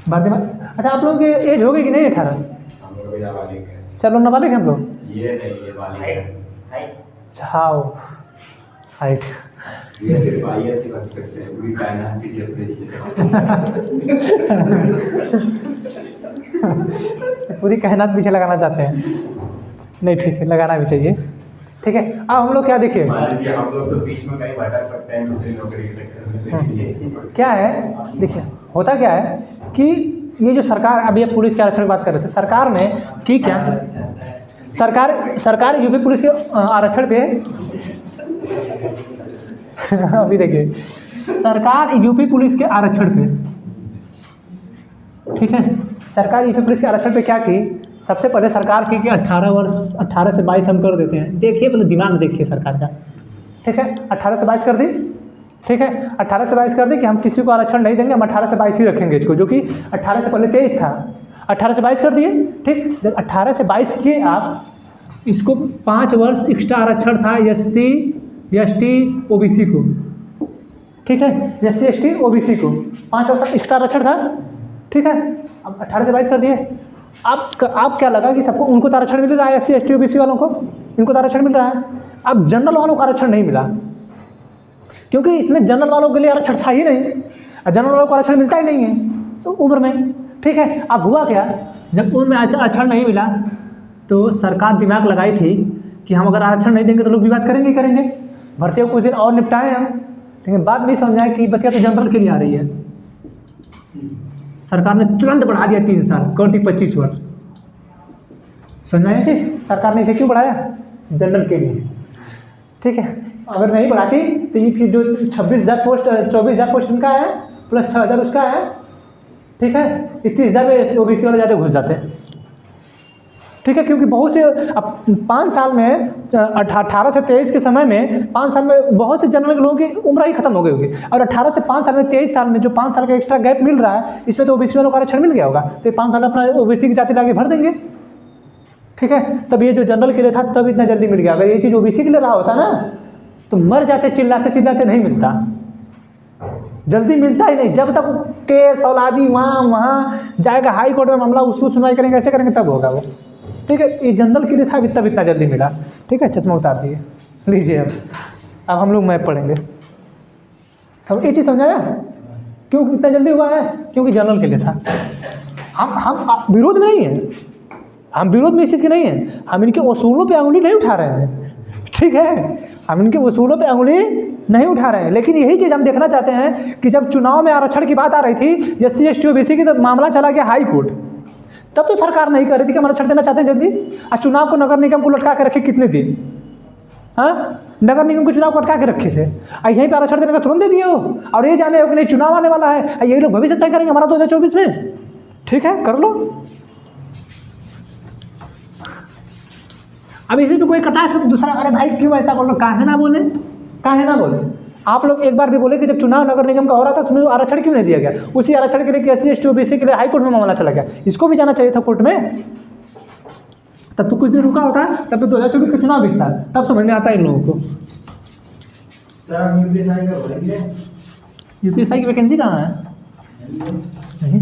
भारतीय अच्छा, आप लोगों की एज हो गई कि नहीं 18? चलो नाबालिग हम लोग। ये नहीं, ये वाली है। छाओ हाइट ये सिर्फ आईएएस की बात करते हैं, पूरी कायनात पीछे अपने पूरी कायनात पीछे लगाना चाहते हैं। नहीं ठीक है, लगाना भी चाहिए। ठीक है, अब हम लोग क्या देखिए, मान लीजिए हम लोग तो बीच में कहीं भटक सकते हैं दूसरी नौकरी के चक्कर में, लेकिन ये क्या है देखिए, होता क्या है कि ये जो सरकार, अभी आप पुलिस के आरक्षण की बात कर रहे थे, सरकार ने की क्या, सरकार यूपी पुलिस के आरक्षण पे अभी देखिए, सरकार यूपी पुलिस के आरक्षण पे, ठीक है, सरकार यूपी पुलिस के आरक्षण पे क्या की, सबसे पहले सरकार की कि 18 से 22 हम कर देते हैं। देखिए पहले दिमाग देखिए सरकार का, ठीक है, 18 से 22 कर दी, ठीक है, 18 से 22 कर दी कि हम किसी को आरक्षण नहीं देंगे, हम 18 से 22 ही रखेंगे इसको, जो कि 18 से पहले 23 था, 18 से 22 कर दिए। ठीक, जब 18 से 22 किए आप, इसको 5 वर्ष एक्स्ट्रा आरक्षण था SC ST OBC को, ठीक है, SC ST OBC को 5 वर्ष एक्स्ट्रा आरक्षण था, ठीक है। अब 18 से 22 कर दिए। आप क्या लगा कि सबको, उनको तो आरक्षण मिल रहा है, SC ST OBC वालों को इनको तो आरक्षण मिल रहा है, अब जनरल वालों को आरक्षण नहीं मिला, क्योंकि इसमें जनरल वालों के लिए आरक्षण था ही नहीं, जनरल वालों को आरक्षण मिलता ही नहीं है उम्र में, ठीक है। अब हुआ क्या, जब उम्र में आरक्षण नहीं मिला तो सरकार दिमाग लगाई थी कि हम अगर आरक्षण नहीं देंगे तो लोग विवाद करेंगे ही करेंगे, भर्ती को कुछ दिन और निपटाएं हम, लेकिन बाद में समझाएं कि बतिया तो जनरल के लिए आ रही है। सरकार ने तुरंत बढ़ा दिया 3 साल, 25 वर्ष। समझाएं जी, सरकार ने इसे क्यों बढ़ाया, जनरल के लिए, ठीक है। अगर नहीं बढ़ाती तो ये फिर जो 24,000 पोस्ट 24,000 पोस्ट उनका है प्लस 6,000 उसका है, ठीक है, 31,000 में OBC वाले ज़्यादा घुस जाते हैं, ठीक है। क्योंकि बहुत से अब 5 साल में 18 से 23 के समय में 5 साल में बहुत से जनरल लोगों की उम्र ही खत्म हो गई होगी, और 18 से 5 साल में 23 साल में जो 5 साल का एक्स्ट्रा गैप मिल रहा है, इसमें तो OBC वालों का आरक्षण मिल गया होगा, तो 5 साल अपना OBC की जाति लाके भर देंगे, ठीक है। तब ये जो जनरल के लिए था तब इतना जल्दी मिल गया, अगर ये चीज़ OBC के लिए रहा होता ना तो मर जाते, चिल्लाते चिल्लाते नहीं मिलता, जल्दी मिलता ही नहीं। जब तक केस औलादी वहाँ जाएगा, हाई कोर्ट में मामला उसको सुनवाई करेंगे, ऐसे करेंगे तब होगा वो, ठीक है। ये जनरल के लिए था, तब इतना जल्दी मिला, ठीक है। चश्मा उतार दिए, लीजिए अब हम लोग मैप पढ़ेंगे। सब ये चीज़ समझाया क्यों इतना जल्दी हुआ है, क्योंकि जनरल के लिए था। हम विरोध में नहीं हैं, हम विरोध में इस चीज़ के नहीं हैं, हम इनके उसूलों पे अंगुली नहीं उठा रहे हैं, ठीक है, हम इनके उसूलों पे अंगुली नहीं उठा रहे हैं। लेकिन यही चीज़ हम देखना चाहते हैं कि जब चुनाव में आरक्षण की बात आ रही थी, SC ST OBC की, तो मामला चला गया हाई कोर्ट, तब तो सरकार नहीं कर रही थी कि हम आरक्षण देना चाहते हैं जल्दी, और चुनाव को नगर निगम को लटका के रखे कितने दिन, हाँ, नगर निगम को चुनाव को लटका के रखे थे, और यहीं पर आरक्षण देने का तुरंत दे दिए हो, और ये जाने हो कि नहीं चुनाव आने वाला है, यही लोग भविष्य तय करेंगे हमारा 2024 में, ठीक है, कर लो। अब इसी पे कोई कटा है दूसरा, अरे भाई क्यों ऐसा बोल रहे, काहे ना बोले, काहे ना बोले। आप लोग एक बार भी बोले कि जब चुनाव नगर निगम का हो रहा था उसमें आरक्षण क्यों नहीं दिया गया, उसी आरक्षण के लिए SC ST OBC के लिए हाई कोर्ट में मामला चला गया, इसको भी जाना चाहिए था कोर्ट में, तब तो कुछ दिन रुका होता, तब तो 2024 का चुनाव दिखता, तब समझ में आता है इन लोगों को। UPSI की वैकेंसी कहाँ है, नहीं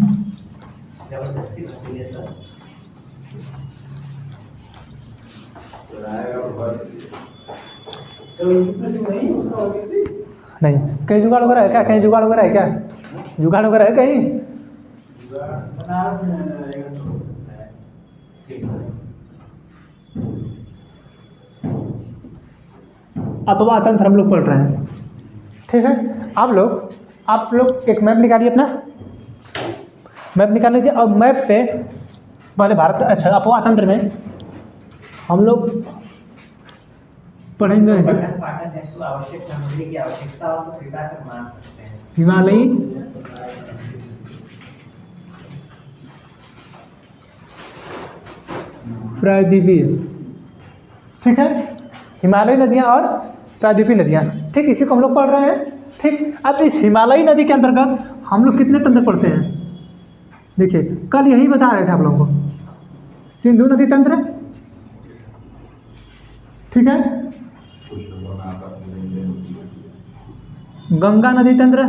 नहीं, कहीं जुगाड़ वगैरह है क्या, कहीं जुगाड़ वगैरह है क्या, जुगाड़ वगैरह है कहीं, अपवाद तंत्र हम लोग पढ़ रहे हैं, ठीक है। आप लोग एक मैप निकालिए, अपना मैप निकाल लीजिए, और मैप पे पहले भारत, अच्छा अपवाद तंत्र में हम लोग पढ़ेंगे हिमालयी प्रायद्वीपीय, ठीक है, हिमालयी नदियाँ और प्रायद्वीपीय नदियाँ, ठीक, इसी को हम लोग पढ़ रहे हैं, ठीक। अब इस हिमालयी नदी के अंतर्गत हम लोग कितने तंत्र पढ़ते हैं, देखिए कल यही बता रहे थे आप लोगों को, सिंधु नदी तंत्र, ठीक है, गंगा नदी तंत्र,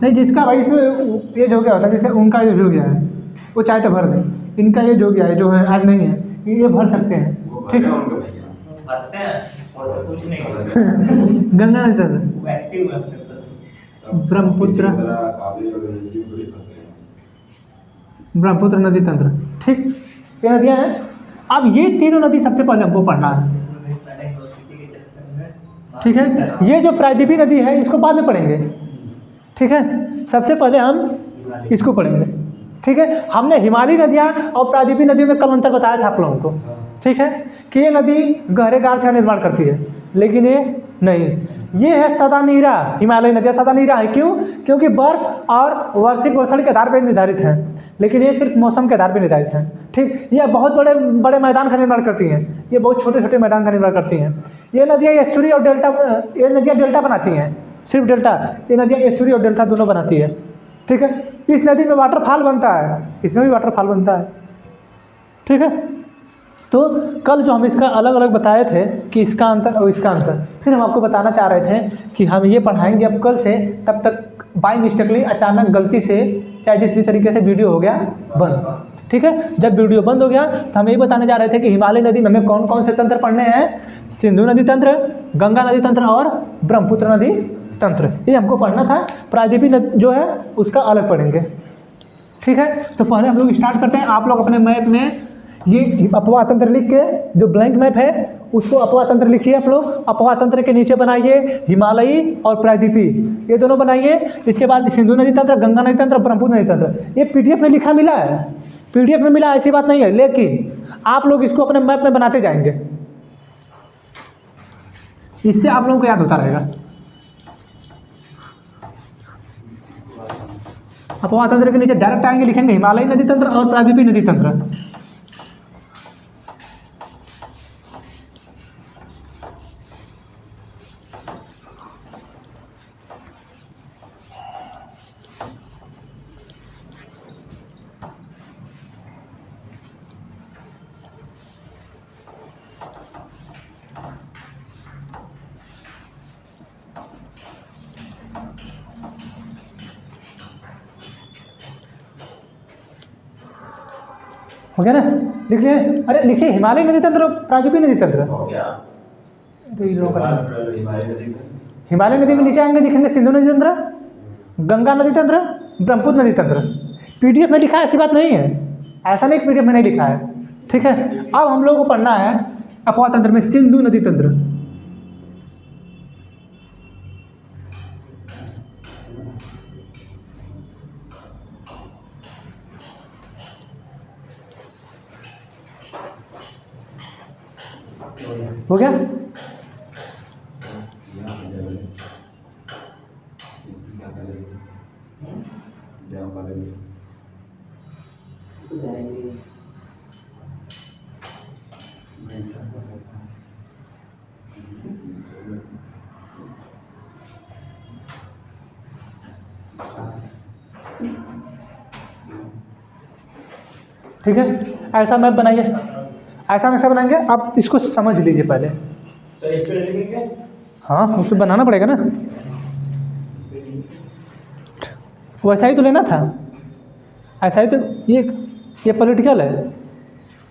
नहीं, जिसका भाई इसमें ये जो गया होता है, जैसे उनका ये जो गया है वो चाहे तो भर दें, इनका ये जो गया है जो है आज नहीं है, ये भर सकते हैं। ठीक है, भरते हैं और तो कुछ नहीं होता। गंगा नदी तंत्र, वो एक्टिव है अपने ऊपर। ब्रह्मपुत्र, ब्रह्मपुत्र नदी तंत्र। ठीक, ये नदियाँ हैं। अब ये तीनों नदी सबसे पहले हमको पढ़ना है। ठीक है, ये जो प्रायद्वीपीय नदी है इसको बाद में पढ़ेंगे। ठीक है, सबसे पहले हम इसको पढ़ेंगे। ठीक है, हमने हिमालयी नदियाँ और प्रायद्वीपीय नदियों में कल अंतर बताया था आप लोगों को। ठीक है, कि ये नदी गहरे गाढ़ का निर्माण करती है, लेकिन ये नहीं, ये है सदानीरा। हिमालयी नदियाँ सदानीरा है, क्यों? क्योंकि बर्फ और वार्षिक वर्षण के आधार पर निर्धारित हैं, लेकिन ये सिर्फ मौसम के आधार पर निर्धारित हैं। ठीक, ये बहुत बड़े बड़े मैदान का निर्माण करती हैं, ये बहुत छोटे छोटे मैदान का निर्माण करती हैं। ये नदियाँ एस्चुरी और डेल्टा, ये नदियाँ डेल्टा बनाती हैं, सिर्फ डेल्टा। ये नदियाँ एस्चुरी और डेल्टा दोनों बनाती है। ठीक है, इस नदी में वाटरफॉल बनता है, इसमें भी वाटरफॉल बनता है। ठीक है, तो कल जो हम इसका अलग अलग बताए थे कि इसका अंतर और इसका अंतर, फिर हम आपको बताना चाह रहे थे कि हम ये पढ़ाएंगे अब कल से, तब तक बाय मिस्टेकली अचानक गलती से चाहे जिस भी तरीके से वीडियो हो गया बंद। ठीक है, जब वीडियो बंद हो गया तो हम यही बताने जा रहे थे कि हिमालय नदी में हमें कौन कौन से तंत्र पढ़ने हैं। सिंधु नदी तंत्र, गंगा नदी तंत्र और ब्रह्मपुत्र नदी तंत्र, ये हमको पढ़ना था। प्रायद्वीपीय नदी जो है उसका अलग पढ़ेंगे। ठीक है, तो पहले हम लोग स्टार्ट करते हैं। आप लोग अपने मैप में ये अपवाह तंत्र लिख के, जो ब्लैंक मैप है उसको अपवाह तंत्र लिखिए। आप लोग अपवाह तंत्र के नीचे बनाइए हिमालयी और प्रायद्वीपीय, ये दोनों बनाइए। इसके बाद सिंधु नदी तंत्र, गंगा नदी तंत्र, ब्रह्मपुत्र नदी तंत्र। ये पीडीएफ में लिखा मिला है, पीडीएफ में मिला, ऐसी बात नहीं है, लेकिन आप लोग इसको अपने मैप में बनाते जाएंगे, इससे आप लोगों को याद होता रहेगा। अपवाह तंत्र के नीचे डायरेक्ट आएंगे, लिखेंगे हिमालयी नदी तंत्र और प्रायद्वीपीय नदी तंत्र। हो गया ना, लिख लिए? अरे लिखिए हिमालयी नदी तंत्र, प्रायद्वीपीय नदी तंत्र। हो गया। हिमालय नदी में नीचे आएंगे, दिखेंगे सिंधु नदी तंत्र, गंगा नदी तंत्र, ब्रह्मपुत्र नदी तंत्र। पीडीएफ में लिखा है, ऐसी बात नहीं है, ऐसा नहीं पीडीएफ में नहीं लिखा है। ठीक है, अब हम लोगों को पढ़ना है अपवाह तंत्र में सिंधु नदी तंत्र। हो गया? ठीक है, ऐसा मैप बनाइए, ऐसा नक्शा बनाएंगे। आप इसको समझ लीजिए पहले। सर इस पे लिखेंगे? हाँ, उसे बनाना पड़ेगा ना, वैसा ही तो लेना था, ऐसा ही तो। ये पॉलिटिकल है।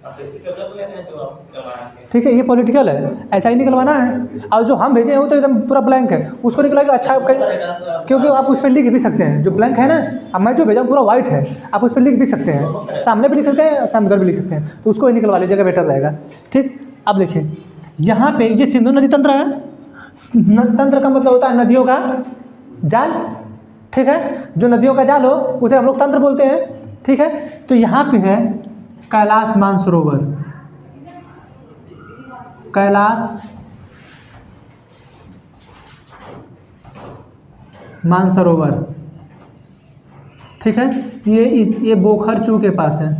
आप इसी पे कर लेते हैं जो आप करवाएंगे। ठीक है, ये पॉलिटिकल है, ऐसा ही निकलवाना है। और जो हम भेजे हैं वो तो एकदम पूरा ब्लैंक है, उसको निकलाएगा अच्छा, क्योंकि आप उस पर लिख भी सकते हैं। जो ब्लैंक है ना, अब मैं जो भेजा पूरा वाइट है, आप उस पर लिख भी सकते हैं, सामने भी लिख सकते हैं, सामने भी लिख सकते हैं, तो उसको ही निकलवा लीजिएगा, बेटर रहेगा। ठीक, अब देखिए यहाँ पे ये सिंधु नदी तंत्र है। तंत्र का मतलब होता है नदियों का जाल। ठीक है, जो नदियों का जाल हो उसे हम लोग तंत्र बोलते हैं। ठीक है, तो यहाँ पे है कैलाश मानसरोवर, कैलाश मानसरोवर। ठीक है, ये बोखरचू के पास है।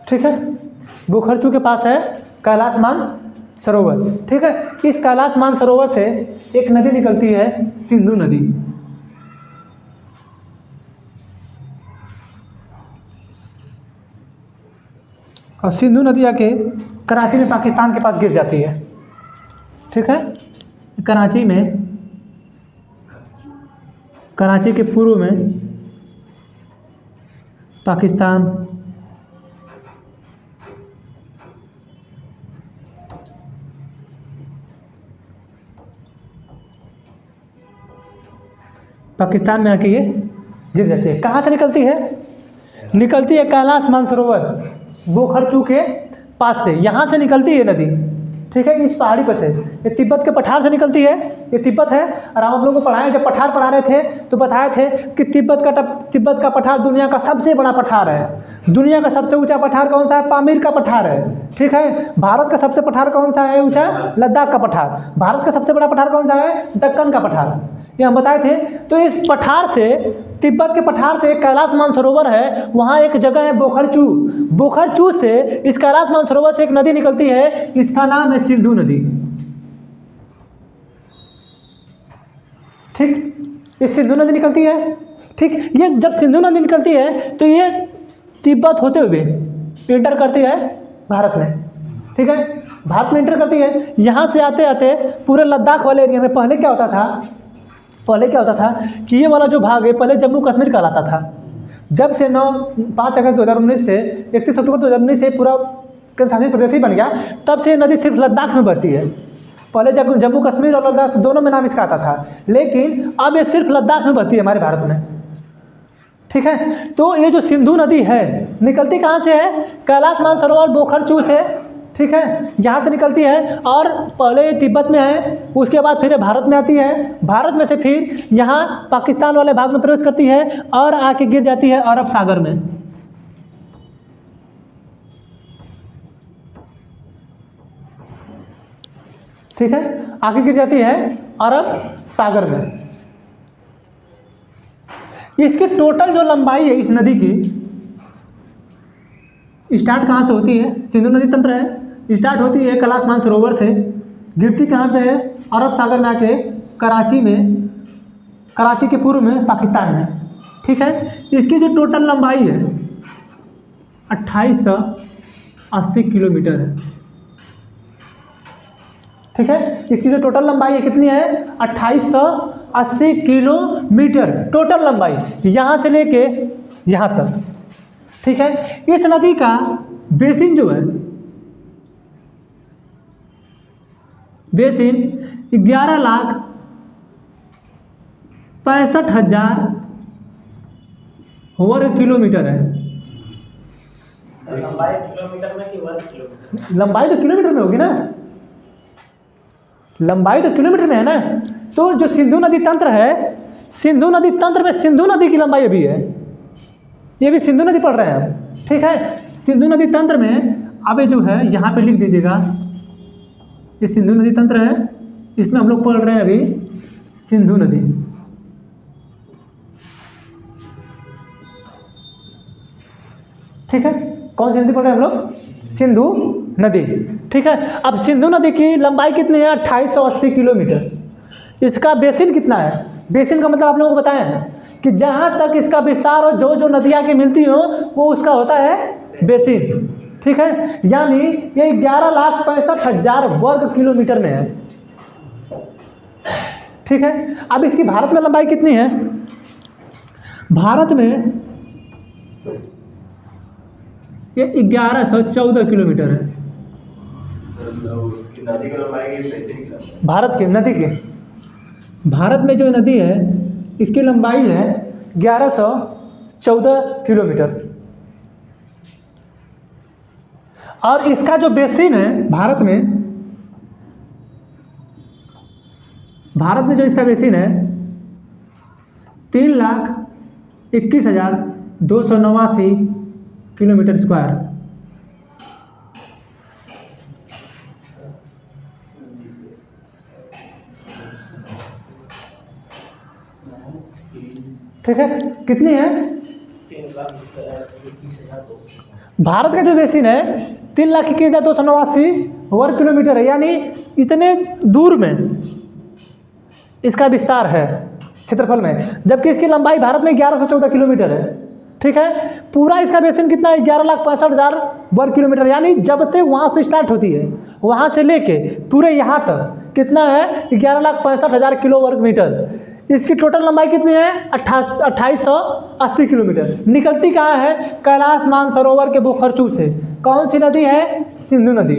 ठीक है, बोखरचू के पास है कैलाश मानसरोवर। ठीक है, इस कैलाश मानसरोवर से एक नदी निकलती है, सिंधु नदी। और सिंधु नदी आके कराची में पाकिस्तान के पास गिर जाती है। ठीक है, कराची में कराची के पूर्व में पाकिस्तान, पाकिस्तान में आके ये गिर जाती है। कहाँ से निकलती है? निकलती है कैलाश मानसरोवर बोखरचू के पास से, यहाँ से निकलती है नदी, ठीक है, इस पहाड़ी पर से। ये तिब्बत के पठार से निकलती है, ये तिब्बत है। और हम लोगों को पढ़ाए, जब पठार पढ़ा रहे थे तो बताए थे कि तिब्बत का पठार दुनिया का सबसे बड़ा पठार है। दुनिया का सबसे ऊंचा पठार कौन सा है? पामीर का पठार है, ठीक है। भारत का सबसे पठार कौन सा है ऊंचा? लद्दाख का पठार। भारत का सबसे बड़ा पठार कौन सा है? दक्कन का पठार, ये हम बताए थे। तो इस पठार से, तिब्बत के पठार से कैलाश मानसरोवर है, वहाँ एक जगह है बोखरचू। बोखरचू से इस कैलाश मानसरोवर से एक नदी निकलती है, इसका नाम है सिंधु नदी, ठीक। ये सिंधु नदी निकलती है, ठीक। ये जब सिंधु नदी निकलती है तो ये तिब्बत होते हुए इंटर करती है भारत में, ठीक है। भारत में इंटर करती है, यहाँ से आते आते पूरे लद्दाख वाले एरिया में। पहले क्या होता था कि ये वाला जो भाग है पहले जम्मू कश्मीर कहलाता था। जब से 5 अगस्त 2019 से 31 अक्टूबर 2019 से पूरा केंद्रशासित प्रदेश ही बन गया, तब से नदी सिर्फ लद्दाख में बहती है। पहले जम्मू कश्मीर और लद्दाख दोनों में नाम इसका आता था, लेकिन अब ये सिर्फ लद्दाख में बहती है हमारे भारत में, ठीक है। तो ये जो सिंधु नदी है निकलती कहाँ से है? कैलाश मानसरोवर बोखरचू से, ठीक है, यहाँ से निकलती है और पहले तिब्बत में है, उसके बाद फिर भारत में आती है। भारत में से फिर यहाँ पाकिस्तान वाले भाग में प्रवेश करती है और आके गिर जाती है अरब सागर में, ठीक है, आके गिर जाती है अरब सागर में। इसकी टोटल जो लंबाई है इस नदी की, स्टार्ट कहाँ से होती है? सिंधु नदी तंत्र है, स्टार्ट होती है कैलाश मानसरोवर से, गिरती कहाँ पे है? अरब सागर में आके कराची में, कराची के पूर्व में पाकिस्तान में, ठीक है। इसकी जो टोटल लंबाई है 2880 किलोमीटर है, ठीक है। इसकी जो टोटल लंबाई है कितनी है? 2880 किलोमीटर टोटल लंबाई, यहाँ से लेके यहाँ तक, ठीक है। इस नदी का बेसिन जो है, बेसिन 11,65,000 वर्ग किलोमीटर है। लंबाई किलोमीटर में कि वर्ग किलोमीटर? लंबाई तो किलोमीटर में होगी ना, लंबाई तो किलोमीटर में है ना। तो जो सिंधु नदी तंत्र है, सिंधु नदी तंत्र में सिंधु नदी की लंबाई अभी है, ये भी सिंधु नदी पढ़ रहे हैं हम, ठीक है। सिंधु नदी तंत्र में अब जो है यहाँ पे लिख दीजिएगा, ये सिंधु नदी तंत्र है, इसमें हम लोग पढ़ रहे हैं अभी सिंधु नदी, ठीक है। कौन सी नदी पढ़ रहे हैं हम लोग? सिंधु नदी, ठीक है। अब सिंधु नदी की लंबाई कितनी है? 2880 किलोमीटर। इसका बेसिन कितना है? बेसिन का मतलब आप लोगों को बताया है कि जहाँ तक इसका विस्तार हो, जो जो नदियाँ की मिलती हो, वो उसका होता है बेसिन, ठीक है। यानी ये 11,65,000 वर्ग किलोमीटर में है, ठीक है। अब इसकी भारत में लंबाई कितनी है? भारत में ये 1114 किलोमीटर है। नदी की लंबाई की बेसिन की लंबाई? भारत की नदी की, भारत में जो नदी है इसकी लंबाई है 1114 किलोमीटर। और इसका जो बेसिन है भारत में जो इसका बेसिन है 3,21,289 किलोमीटर स्क्वायर। ठीक है, कितनी है? 3,21,200। भारत का जो बेसिन है 3,21,289 वर्ग किलोमीटर है, यानी इतने दूर में इसका विस्तार है क्षेत्रफल में, जबकि इसकी लंबाई भारत में 1114 किलोमीटर है, ठीक है। पूरा इसका बेसिन कितना है? 11,65,000 वर्ग किलोमीटर, यानी जब से वहाँ से स्टार्ट होती है, वहाँ से लेके पूरे यहाँ तक कितना है? 11,65,000 किलो वर्ग मीटर। इसकी टोटल लंबाई कितनी है? 2880 किलोमीटर। निकलती कहाँ है? कैलाश मानसरोवर के बोखरचू से। कौन सी नदी है? सिंधु नदी।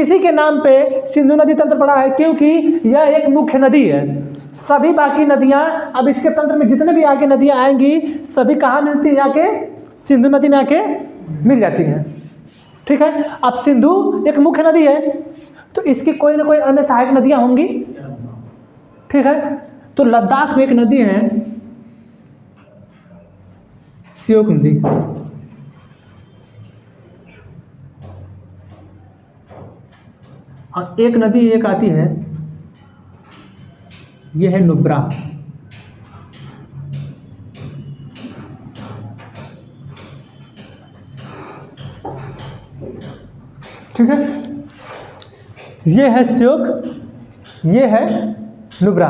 इसी के नाम पे सिंधु नदी तंत्र पड़ा है, क्योंकि यह एक मुख्य नदी है। सभी बाकी नदियाँ, अब इसके तंत्र में जितने भी आगे नदियाँ आएंगी सभी कहाँ मिलती हैं? आके सिंधु नदी में आके मिल जाती हैं। ठीक है, अब सिंधु एक मुख्य नदी है तो इसकी कोई ना कोई अन्य सहायक नदियाँ होंगी। ठीक है, तो लद्दाख में एक नदी है श्योक नदी। और एक नदी एक आती है, यह है नुब्रा। ठीक है, ये है श्योक, ये है नुब्रा।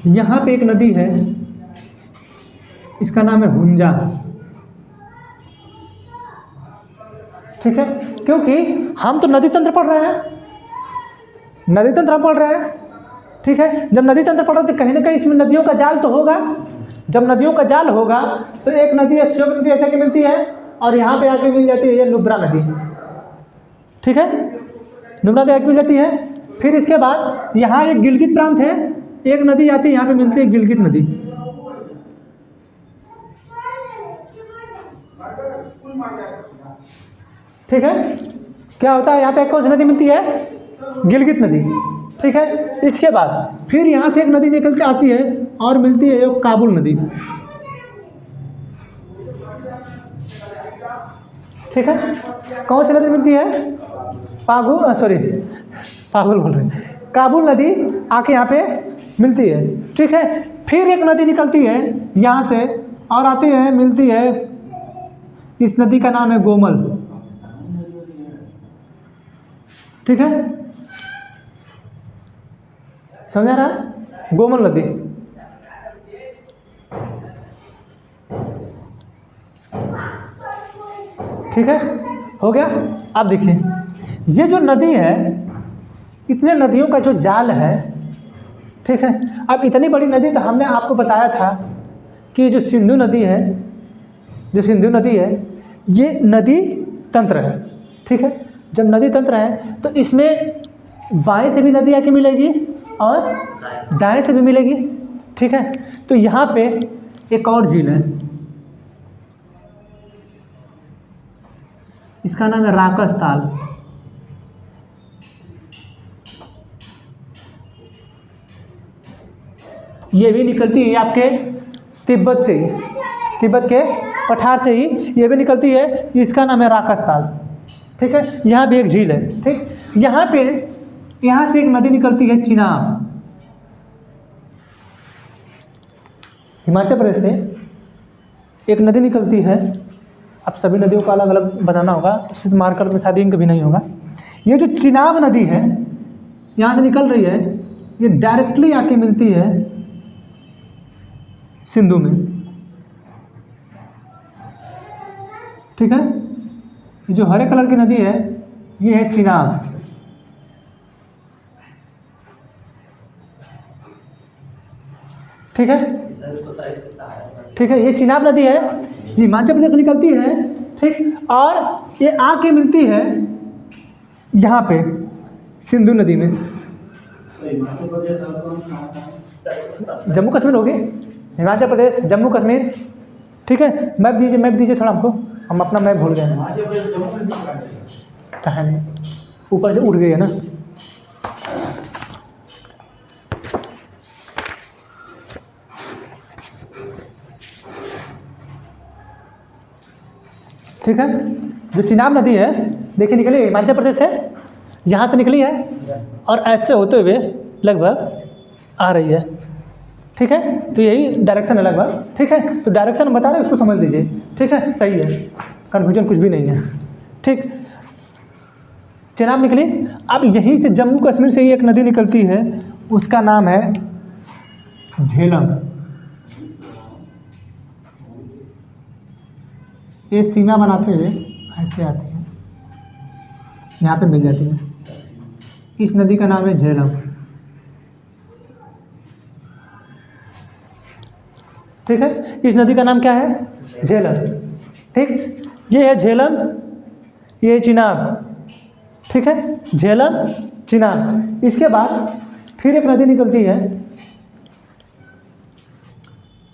यहाँ पे एक नदी है, इसका नाम है हुंजा। ठीक है, क्योंकि हम तो नदी तंत्र पढ़ रहे हैं, नदी तंत्र हम पढ़ रहे हैं। ठीक है, जब नदी तंत्र पढ़ रहे तो कहीं ना कहीं इसमें नदियों का जाल तो होगा। जब नदियों का जाल होगा तो एक नदी है श्योक नदी ऐसे की मिलती है, और यहाँ पे आके मिल जाती है ये नुब्रा नदी। ठीक है, नुब्रा नदी आके मिल जाती है। फिर इसके बाद यहाँ एक गिलगित प्रांत है, एक नदी आती है यहाँ पे मिलती है गिलगित नदी। ठीक है, क्या होता है यहाँ पे कौन सी नदी मिलती है? गिलगित नदी। ठीक है, इसके बाद फिर यहाँ से एक नदी निकल के आती है और मिलती है एक काबुल नदी। ठीक है, कौन सी नदी मिलती है? पागुल बोल रहे हैं, काबुल नदी आके यहाँ पे मिलती है। ठीक है, फिर एक नदी निकलती है यहाँ से और आती है, मिलती है, इस नदी का नाम है गोमल। ठीक है, समझा रहा? गोमल नदी। ठीक है, हो गया। अब देखिए, ये जो नदी है, इतने नदियों का जो जाल है, ठीक है, अब इतनी बड़ी नदी तो हमने आपको बताया था कि जो सिंधु नदी है, जो सिंधु नदी है ये नदी तंत्र है। ठीक है, जब नदी तंत्र है तो इसमें बाएं से भी नदी आके मिलेगी और दाएं से भी मिलेगी। ठीक है, तो यहाँ पे एक और झील है, इसका नाम है राकस ताल। ये भी निकलती है आपके तिब्बत से ही, तिब्बत के पठार से ही ये भी निकलती है, इसका नाम है राकस ताल। ठीक है, यहाँ भी एक झील है। ठीक, यहाँ पे यहाँ से एक नदी निकलती है चिनाब, हिमाचल प्रदेश से एक नदी निकलती है। अब सभी नदियों का अलग अलग बनाना होगा, उससे मार्कर में शायद इंक भी नहीं होगा। ये जो चिनाब नदी है यहाँ से निकल रही है, ये डायरेक्टली आके मिलती है सिंधु में। ठीक है, ये जो हरे कलर की नदी है ये है चिनाब। ठीक है, ठीक है, ये चिनाब नदी है, ये हिमाचल प्रदेश से निकलती है। ठीक, और ये आके मिलती है यहाँ पे सिंधु नदी में। जम्मू कश्मीर होगी, हिमाचल प्रदेश, जम्मू कश्मीर। ठीक है, मैप दीजिए, मैप दीजिए थोड़ा हमको, हम अपना मैप भूल गए हैं। कहाँ नहीं, ऊपर से उड़ गई है ना। ठीक है, जो चिनाब नदी है देखिए निकली है हिमाचल प्रदेश से, यहाँ से निकली है और ऐसे होते हुए लगभग आ रही है। ठीक है, तो यही डायरेक्शन है लगभग। ठीक है, तो डायरेक्शन हम बता रहे हैं, उसको समझ लीजिए। ठीक है, सही है, कन्फ्यूजन कुछ भी नहीं है। ठीक, चिनाब निकली। अब यहीं से जम्मू कश्मीर से ही एक नदी निकलती है, उसका नाम है झेलम। ये सीमा बनाते हुए ऐसे आती है, यहाँ पे मिल जाती है। इस नदी का नाम है झेलम। ठीक है। इस नदी का नाम क्या है? झेलम। ठीक, ये है झेलम, ये चिनाब। ठीक है, झेलम चिनाब। इसके बाद फिर एक नदी निकलती है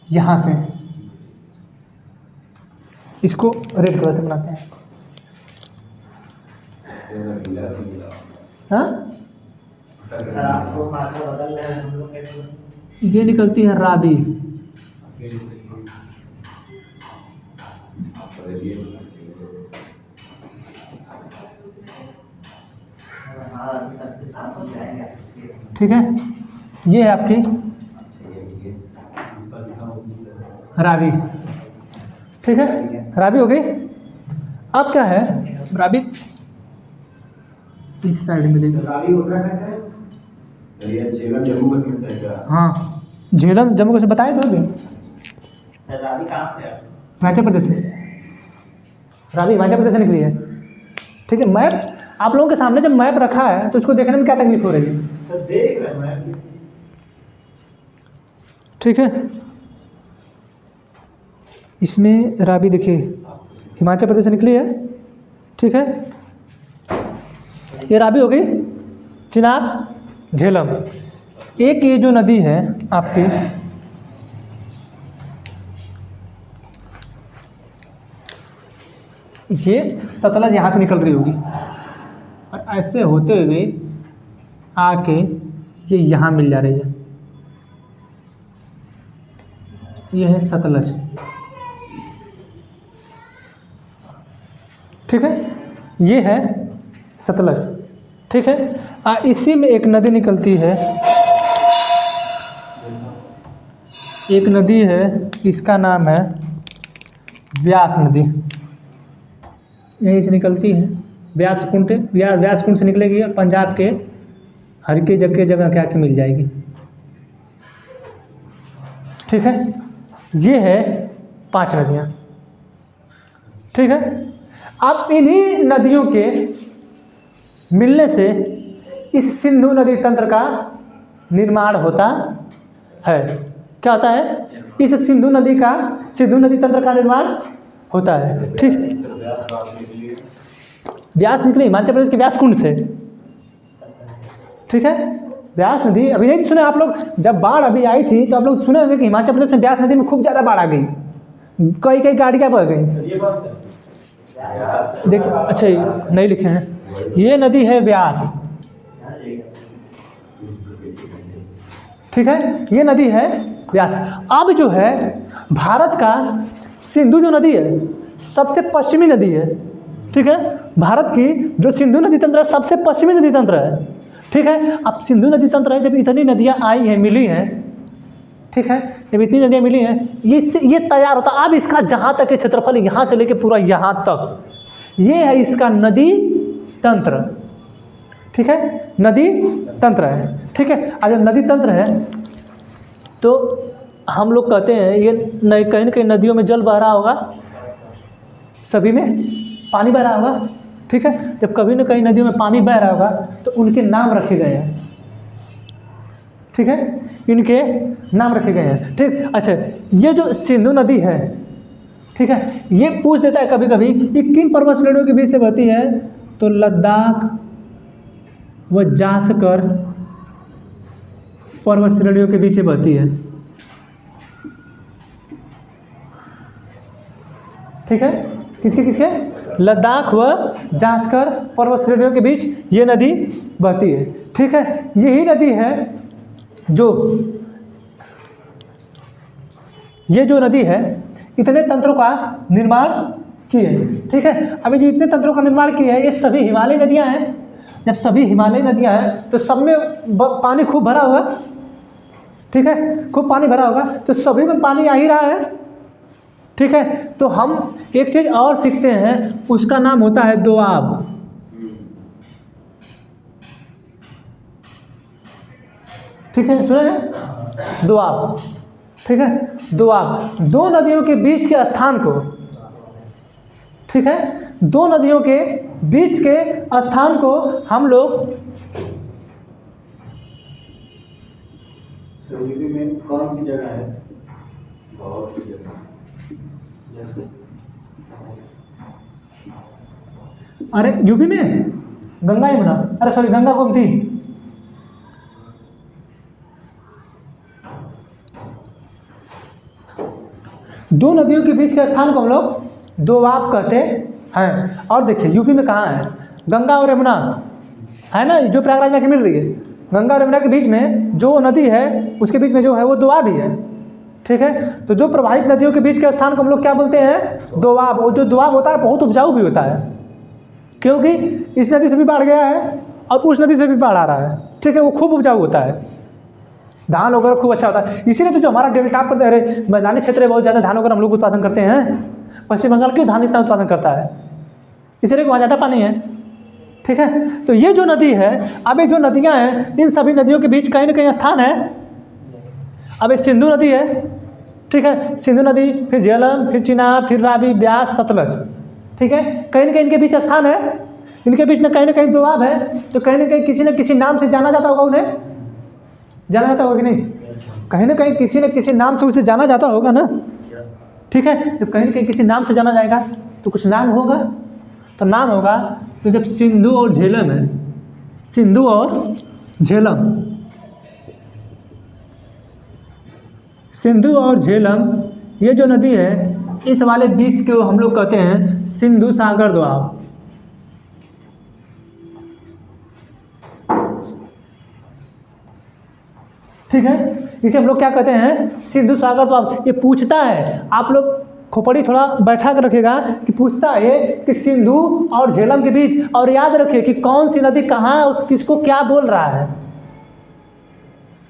यहाँ से, इसको रेड कलर से बनाते हैं। हाँ, सर आपको मात्रा बदल रहे हैं, हम लोग कैसे? ये निकलती है रावी। हाँ, सबके साथ हो जाएगा। ठीक है, ये है आपकी रावी। ठीक है, रावी हो गई। अब क्या है, रावी इस साइड मिलेगी। रावी उत्तराखंड है, ये झेलम जम्मू कश्मीर साइड का। हाँ, झेलम जम्मू कश्मीर बताए तो अभी। सर रावी कहाँ से है? हिमाचल प्रदेश से। रावी हिमाचल प्रदेश से निकली है। ठीक है, मैप आप लोगों के सामने जब मैप रखा है तो उसको देखने में क्या तकलीफ हो रही है? सर देख रहे हैं मैं। ठीक है, इसमें रावी देखिए हिमाचल प्रदेश से निकली है। ठीक है, ये रावी हो गई, चिनाब, झेलम। एक ये जो नदी है आपकी, ये सतलज यहाँ से निकल रही होगी और ऐसे होते हुए आके ये यहाँ मिल जा रही है। ये है सतलज। ठीक है, ये है सतलज। ठीक है, इसी में एक नदी निकलती है, एक नदी है, इसका नाम है व्यास नदी। यहीं से निकलती है, व्यास कुंड। व्यास कुंड से निकलेगी और पंजाब के हर की जगह के आके मिल जाएगी। ठीक है, ये है 5 नदियाँ। ठीक है, अब इन्हीं नदियों के मिलने से इस सिंधु नदी तंत्र का निर्माण होता है। क्या होता है? इस सिंधु नदी तंत्र का निर्माण होता है। ठीक, व्यास निकले हिमाचल प्रदेश के व्यास कुंड से। ठीक है, व्यास नदी अभी नहीं सुने आप लोग, जब बाढ़ अभी आई थी तो आप लोग सुने होंगे कि हिमाचल प्रदेश में व्यास नदी में खूब ज़्यादा बाढ़ आ गई, कई गाड़ियाँ बह गई। देख, अच्छा नहीं लिखे हैं, ये नदी है व्यास। ठीक है, ये नदी है व्यास। अब जो है भारत का सिंधु जो नदी है सबसे पश्चिमी नदी है। ठीक है, भारत की जो सिंधु नदी तंत्र है सबसे पश्चिमी नदी तंत्र है। ठीक है, अब सिंधु नदी तंत्र है, जब इतनी नदियाँ आई हैं, मिली हैं, ठीक है, जब इतनी नदियाँ मिली हैं, ये तैयार होता। अब इसका जहाँ तक है क्षेत्रफल, यहाँ से लेके पूरा यहाँ तक, ये है इसका नदी तंत्र। ठीक है, नदी तंत्र है। ठीक है, अब जब नदी तंत्र है तो हम लोग कहते हैं ये कहीं न कहीं नदियों में जल बह रहा होगा, सभी में पानी बह रहा होगा। ठीक है, जब कभी न कहीं नदियों में पानी बह रहा होगा तो उनके नाम रखे गए हैं। ठीक है, इनके नाम रखे गए हैं। ठीक, अच्छा, ये जो सिंधु नदी है, ठीक है, ये पूछ देता है कभी कभी ये किन पर्वत श्रेणियों के बीच से बहती है, तो लद्दाख व जासकर पर्वत श्रेणियों के बीच से बहती है। ठीक है, किसके लद्दाख व जासकर पर्वत श्रेणियों के बीच ये नदी बहती है। ठीक है, यही नदी है जो ये जो नदी है इतने तंत्रों का निर्माण की है। ठीक है, अभी जो इतने तंत्रों का निर्माण की है ये सभी हिमालय नदियां हैं। जब सभी हिमालय नदियां हैं तो सब में पानी खूब भरा होगा। ठीक है, खूब पानी भरा होगा तो सभी में पानी आ ही रहा है। ठीक है, तो हम एक चीज़ और सीखते हैं, उसका नाम होता है दोआब। ठीक है, सुने हैं दोआब। ठीक है, दोआब दो नदियों के बीच के स्थान को, ठीक है, दो नदियों के बीच के स्थान को हम लोग में कौन सी जगह है? बहुत अरे यूपी में गंगा यमुना, अरे सॉरी गंगा गोमती। दो नदियों के बीच के स्थान को हम लोग दोआब कहते हैं। और देखिए यूपी में कहाँ है, गंगा और यमुना है ना, जो प्रयागराज में मिल रही है, गंगा और यमुना के बीच में जो नदी है उसके बीच में जो है वो दोआब ही है। ठीक है, तो जो प्रवाहित नदियों के बीच के स्थान को हम लोग क्या बोलते हैं, दोआब। और जो दोआब होता है बहुत उपजाऊ भी होता है, क्योंकि इस नदी से भी बाढ़ गया है और उस नदी से भी बाढ़ आ रहा है। ठीक है, वो खूब उपजाऊ होता है, धान वगैरह खूब अच्छा होता है। इसीलिए तो जो हमारा डेल्टा पर अरे मैदानी क्षेत्र है बहुत ज़्यादा धान वगैरह हम लोग उत्पादन करते हैं। पश्चिम बंगाल क्यों धान इतना उत्पादन करता है, इसीलिए वहाँ ज़्यादा पानी है। ठीक है, तो ये जो नदी है, अब ये जो नदियाँ हैं इन सभी नदियों के बीच कहीं ना कहीं स्थान है। अब ये सिंधु नदी है, ठीक है, सिंधु नदी, फिर झेलम, फिर चिनाब, फिर रावी, ब्यास, सतलज। ठीक है, कहीं ना कहीं इनके बीच स्थान है, इनके बीच में कहीं ना कहीं दोआब है, तो कहीं ना कहीं किसी न किसी नाम से जाना जाता होगा, उन्हें जाना जाता होगा कि नहीं, कहीं ना कहीं किसी न किसी नाम से उसे जाना जाता होगा ना। ठीक है, जब कहीं ना कहीं किसी नाम से जाना जाएगा तो कुछ नाम होगा, तो नाम होगा। तो जब सिंधु और झेलम है, सिंधु और झेलम, सिंधु और झेलम ये जो नदी है इस वाले बीच को हम लोग कहते हैं सिंधु सागर दोआब। ठीक है, इसे हम लोग क्या कहते हैं, सिंधु सागर दोआब। ये पूछता है, आप लोग खोपड़ी थोड़ा बैठा कर रखेगा कि पूछता है कि सिंधु और झेलम के बीच, और याद रखिए कि कौन सी नदी कहाँ किसको क्या बोल रहा है।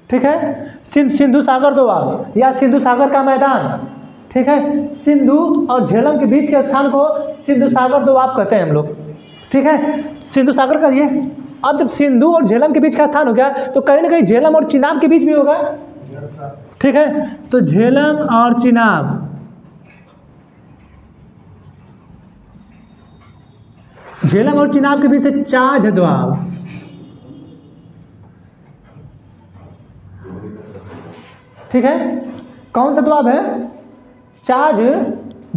ठीक है, सिंधु सागर दोआब या सिंधु सागर का मैदान। ठीक है, सिंधु और झेलम के बीच के स्थान को सिंधु सागर दोआब कहते हैं हम लोग। ठीक है, सिंधु सागर करिए। अब जब सिंधु और झेलम के बीच का स्थान हो गया तो कहीं ना कहीं झेलम और चिनाब के बीच भी होगा। ठीक है, तो झेलम और चिनाब, झेलम और चिनाब के बीच से चाज दोआब। ठीक है, कौन सा दोआब है, चाज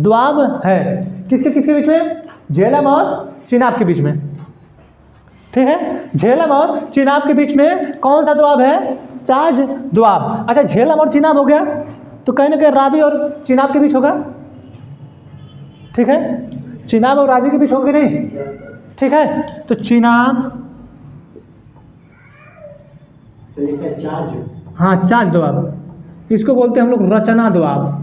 दोआब है। किसके किसके बीच में, झेलम और चिनाब के बीच में। ठीक है, झेलम और चिनाब के बीच में कौन सा दोआब है, चाज दोआब। अच्छा, झेलम और चिनाब हो गया तो कहीं ना कहीं रावी और चिनाब के बीच होगा। ठीक है, चिनाब और रावी के बीच होगा नहीं। ठीक है, तो चिनाब, हाँ चाज दोआब, इसको बोलते हैं हम लोग रचना दोआब।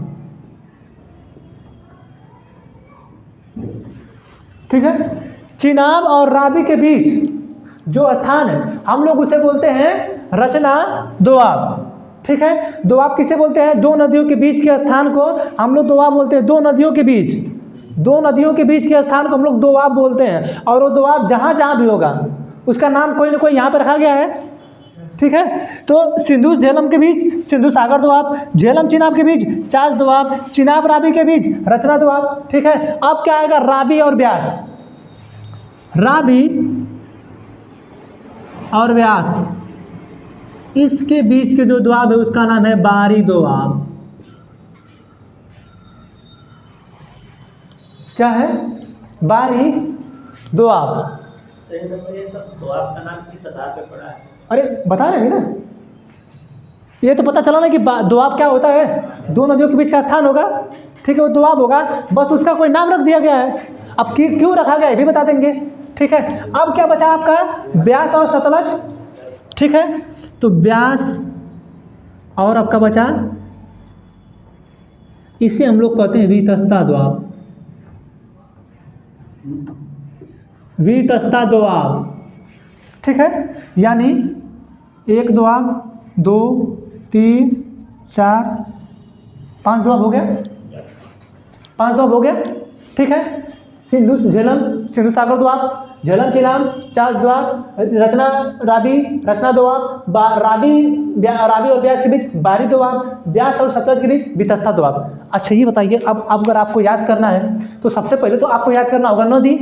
ठीक है, चिनाब और रावी के बीच जो स्थान है हम लोग उसे बोलते हैं रचना दोआब। ठीक है, दोआब किसे बोलते हैं, दो नदियों के बीच के स्थान को हम लोग दोआब बोलते हैं। दो नदियों के बीच, दो नदियों के बीच के स्थान को हम लोग दोआब बोलते हैं। और वो दोआब जहाँ जहाँ भी होगा उसका नाम कोई ना कोई यहाँ पर रखा गया है। ठीक है, तो सिंधु झेलम के बीच सिंधु सागर दोआब, झेलम चिनाब के बीच चाज दोआब, चिनाब रावी के बीच रचना दोआब। ठीक है, अब क्या आएगा, रावी और ब्यास। रावी और व्यास, इसके बीच के जो दोआब है उसका नाम है बारी दोआब। क्या है, बारी दोआब। ये सब दोआब का नाम किस आधार पे पड़ा है? अरे बता रहे हैं ना, ये तो पता चला ना कि दोआब क्या होता है, दो नदियों के बीच का स्थान होगा। ठीक है, वो दोआब होगा, बस उसका कोई नाम रख दिया गया है। अब क्यों रखा गया ये भी बता देंगे। ठीक है, अब क्या बचा आपका, ब्यास और सतलज। ठीक है, तो ब्यास और आपका बचा, इसे हम लोग कहते हैं वितस्ता दोआब। वितस्ता दोआब। ठीक है, यानी एक दोआब, दो, तीन, चार, पांच दोआब हो गया, पांच दोआब हो गया। ठीक है, सिंधु झेलम सिंधु सागर दोआब, झेलम चिनाब चाज दोआब, रचना रावी रचना दोआब, रावी और ब्यास के बीच बारी दोआब, ब्यास और सतलज के बीच वितस्ता दोआब। अच्छा ये बताइए, अब अगर आपको याद करना है तो सबसे पहले तो आपको याद करना होगा नदी।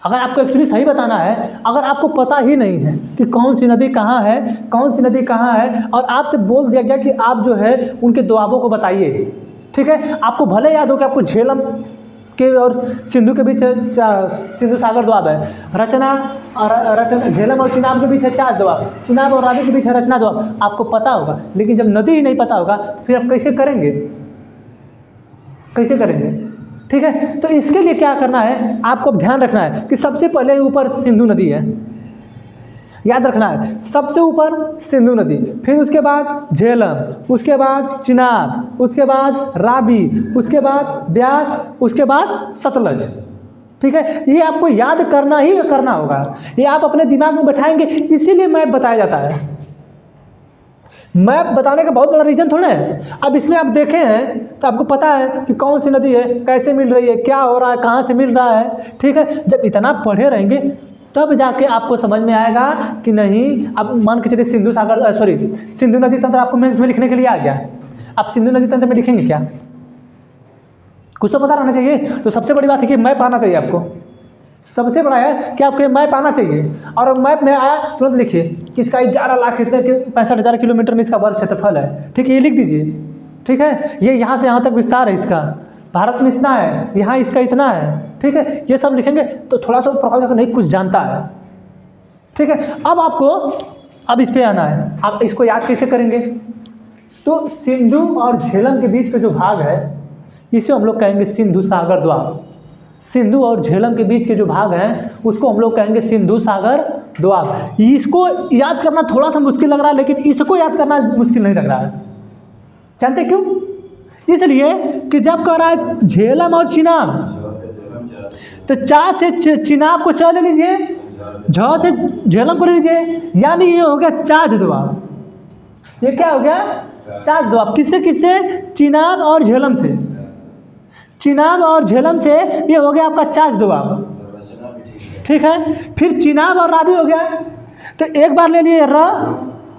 अगर आपको एक्चुअली सही बताना है, अगर आपको पता ही नहीं है कि कौन सी नदी कहाँ है, कौन सी नदी कहाँ है, और आपसे बोल दिया गया कि आप जो है उनके दोआबों को बताइए, ठीक है, आपको भले याद हो कि आपको झेलम के और सिंधु के बीच सिंधु सागर दोआब है, रचना झेलम और चिनाब के बीच है 4 दोआब, चिनाब और रावी के बीच है रचना दोआब, आपको पता होगा। लेकिन जब नदी ही नहीं पता होगा फिर आप कैसे करेंगे, कैसे करेंगे? ठीक है, तो इसके लिए क्या करना है, आपको ध्यान रखना है कि सबसे पहले ऊपर सिंधु नदी है, याद रखना है, सबसे ऊपर सिंधु नदी, फिर उसके बाद झेलम, उसके बाद चिनाब, उसके बाद रावी, उसके बाद ब्यास, उसके बाद सतलज। ठीक है, ये आपको याद करना ही करना होगा, ये आप अपने दिमाग में बैठाएंगे, इसीलिए मैप बताया जाता है। मैप बताने का बहुत बड़ा रीजन थोड़ा है। अब इसमें आप देखे हैं तो आपको पता है कि कौन सी नदी है, कैसे मिल रही है, क्या हो रहा है, कहाँ से मिल रहा है। ठीक है, जब इतना पढ़े रहेंगे तब जाके आपको समझ में आएगा कि नहीं। अब मान के चलिए सिंधु नदी तंत्र आपको मेंस में लिखने के लिए आ गया, आप सिंधु नदी तंत्र में लिखेंगे क्या? कुछ तो पता रहना चाहिए। तो सबसे बड़ी बात है कि मैप आना चाहिए आपको, सबसे बड़ा है कि आपको मैप आना चाहिए। और मैप में आया तुरंत लिखिए कि इसका 11,65,000 किलोमीटर में इसका वर्ग क्षेत्रफल है। ठीक है, ये लिख दीजिए। ठीक है, ये यहाँ से यहाँ तक विस्तार है इसका, भारत में इतना है, यहाँ इसका इतना है। ठीक है, ये सब लिखेंगे तो थोड़ा सा प्रभावित नहीं कुछ जानता है। ठीक है, अब आपको अब इस पे आना है, आप इसको याद कैसे करेंगे? तो सिंधु और झेलम के बीच का जो भाग है इसे हम लोग कहेंगे सिंधु सागर द्वाब। सिंधु और झेलम के बीच के जो भाग हैं उसको हम लोग कहेंगे सिंधु सागर द्वाब। इसको याद करना थोड़ा सा मुश्किल लग रहा है, लेकिन इसको याद करना मुश्किल नहीं लग रहा है। जानते क्यों? इसलिए कि जब कह रहा है झेलम और चिनाब, तो चा से चिनाब को च ले लीजिए, झ से झेलम को ले लीजिए, यानी ये हो गया चाज द्वाब। ये क्या हो गया? चाज द्वाब। किससे किससे? चिनाब और झेलम से। चिनाब और झेलम से ये हो गया आपका चाज दोआब। ठीक है, फिर चिनाब और रावी हो गया। तो एक बार ले लिए र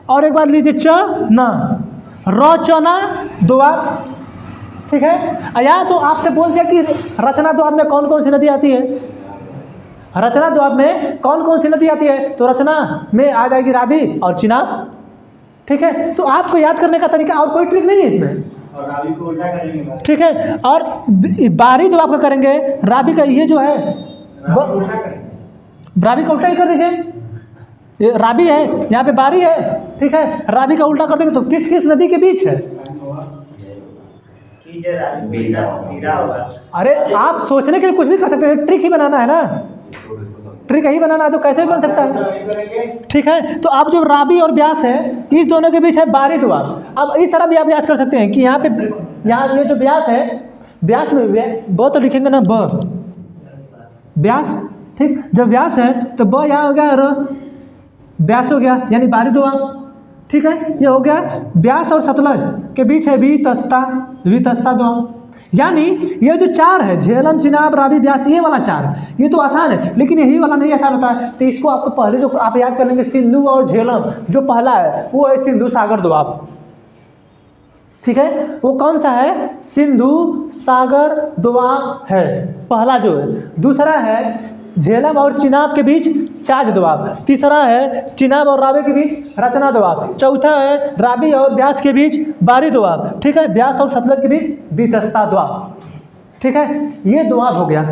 और एक बार लीजिए च न, र च न दोआब। ठीक है, या तो आपसे बोल दिया कि रचना दोआब में कौन कौन सी नदी आती है, रचना दोआब में कौन कौन सी नदी आती है, तो रचना में आ जाएगी रावी और चिनाब। ठीक है, तो आपको याद करने का तरीका और कोई ट्रिक नहीं है इसमें। और रावी को उल्टा करेंगे। ठीक है, और बारी जो आपका करेंगे रावी का, ये जो है उल्टा करेंगे, रावी का उल्टा ही कर दीजिए। ये रावी है, यहाँ पे बारी है। ठीक है, रावी का उल्टा कर देंगे तो किस किस नदी के बीच है? अरे आप सोचने के लिए कुछ भी कर सकते हैं, ट्रिक ही बनाना है ना, ट्रिक ही बनाना है तो कैसे भी बन सकता है। ठीक है, तो आप जो रावी और ब्यास है इस दोनों के बीच है बारी द्वाब। अब इस तरह भी आप याद कर सकते हैं कि यहाँ पे, यहाँ ये जो ब्यास है, ब्यास में ब तो लिखेंगे ना, ब ब्यास। ठीक, जब व्यास है तो ब यहाँ हो गया, र ब्यास हो गया, यानी बारी द्वाब। ठीक है, ये हो गया ब्यास और सतलज के बीच है वितस्ता द्वाब। यानी ये जो 4 है, झेलम, चिनाब, रावी, ब्यास, ये वाला 4, ये तो आसान है, लेकिन यही वाला नहीं आसान होता है। तो इसको आपको पहले जो आप याद कर लेंगे, सिंधु और झेलम जो पहला है वो है सिंधु सागर दोआब। ठीक है, वो कौन सा है? सिंधु सागर दोआब है पहला जो है। दूसरा है झेलम और चिनाब के बीच चाज दोआब। तीसरा है चिनाब और रावी के बीच रचना दोआब। चौथा है रावी और ब्यास के बीच बारी दोआब। ठीक है, ब्यास और सतलज के बीच वितस्ता दोआब। ठीक है, ये दोआब हो गया।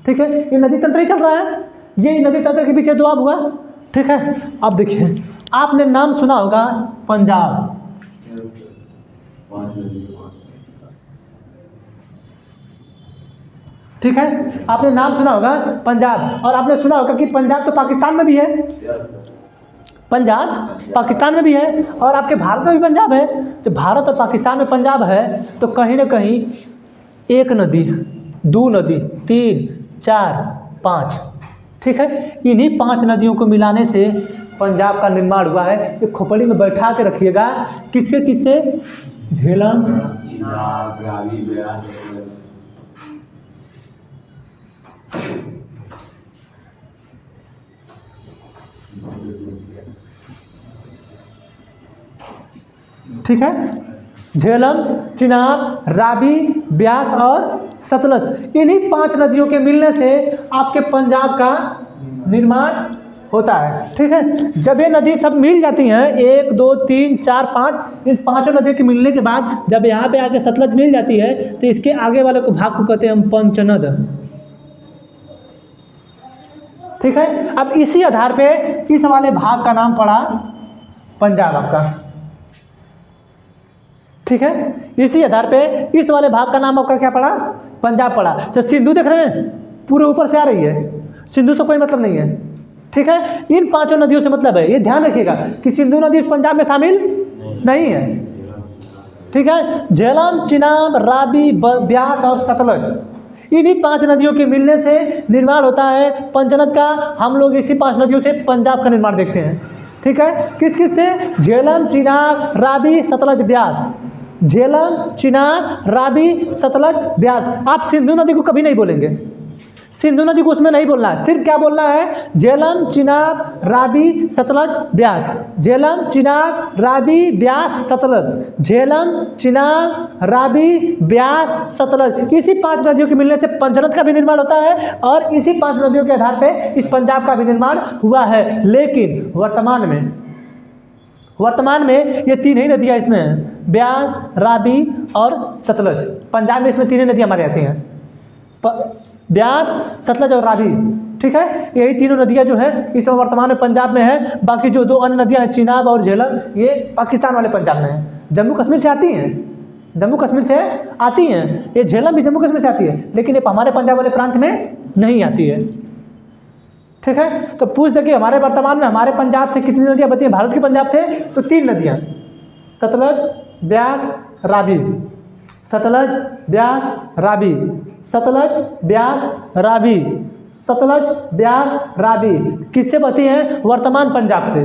ठीक है, ये नदी तंत्र ही चल रहा है, ये नदी तंत्र के पीछे दोआब हुआ। ठीक है, अब देखिए, आपने नाम सुना होगा पंजाब। ठीक है, आपने नाम सुना होगा पंजाब, और आपने सुना होगा कि पंजाब तो पाकिस्तान में भी है, पंजाब पाकिस्तान में भी है, और आपके भारत में भी पंजाब है। तो भारत और पाकिस्तान में पंजाब है, तो कहीं ना कहीं 1 नदी, 2 नदी, 3, 4, 5। ठीक है, इन्हीं 5 नदियों को मिलाने से पंजाब का निर्माण हुआ है। ये खोपड़ी में बैठा के रखिएगा, किससे किससे? झेलम, चिनाब, रावी, ब्यास। ठीक है, झेलम, चिनाब, रावी, ब्यास और सतलज, इन्हीं 5 नदियों के मिलने से आपके पंजाब का निर्माण होता है। ठीक है, जब ये नदी सब मिल जाती हैं 1 2 3 4 5, इन पांचों नदियों के मिलने के बाद जब यहाँ पे आके सतलज मिल जाती है तो इसके आगे वाले को भाग को कहते हैं हम पंचनद। ठीक है, अब इसी आधार पे इस वाले भाग का नाम पड़ा पंजाब आपका। ठीक है, इसी आधार पे इस वाले भाग का नाम आपका क्या पड़ा? पंजाब पड़ा। तो सिंधु देख रहे हैं पूरे ऊपर से आ रही है, सिंधु से कोई मतलब नहीं है। ठीक है, इन 5 नदियों से मतलब है, ये ध्यान रखिएगा कि सिंधु नदी इस पंजाब में शामिल नहीं है। ठीक है, झेलम, चिनाब, रावी, ब्यास और सतलज, इन्हीं 5 नदियों के मिलने से निर्माण होता है पंचनद का। हम लोग इसी 5 नदियों से पंजाब का निर्माण देखते हैं। ठीक है, किस किस से? झेलम, चिनाब, रावी, सतलज, ब्यास। झेलम, चिनाब, रावी, सतलज, ब्यास। आप सिंधु नदी को कभी नहीं बोलेंगे, सिंधु नदी को उसमें नहीं बोलना है, सिर्फ क्या बोलना है? झेलम, चिनाब, रावी, सतलज, ब्यास। झेलम, चिनाब, रावी, ब्यास, सतलज। झेलम, चिनाब, रावी, ब्यास, सतलज, इसी 5 नदियों के मिलने से पंचनद का भी निर्माण होता है और इसी 5 नदियों के आधार पे इस पंजाब का भी निर्माण हुआ है। लेकिन वर्तमान में ये 3 ही नदियाँ इसमें हैं, ब्यास, रावी और सतलज। पंजाब में इसमें 3 ही नदियाँ हमारे आती हैं, ब्यास, सतलज और रावी। ठीक है, यही तीनों नदियाँ जो है इस वर्तमान में पंजाब में है। बाकी जो 2 अन्य नदियाँ हैं चिनाब और झेलम, ये पाकिस्तान वाले पंजाब में हैं, जम्मू कश्मीर से आती हैं, जम्मू कश्मीर से आती हैं। ये झेलम भी जम्मू कश्मीर से आती है, लेकिन ये हमारे पंजाब वाले प्रांत में नहीं आती है। ठीक है, तो पूछ देखिए हमारे वर्तमान में हमारे पंजाब से कितनी नदियाँ बची हैं? भारत के पंजाब से तो 3 नदियाँ, सतलज, ब्यास, रावी। सतलज, ब्यास, रावी, सतलज, ब्यास, रावी, सतलज, ब्यास, रावी। किससे बहती हैं? वर्तमान पंजाब से।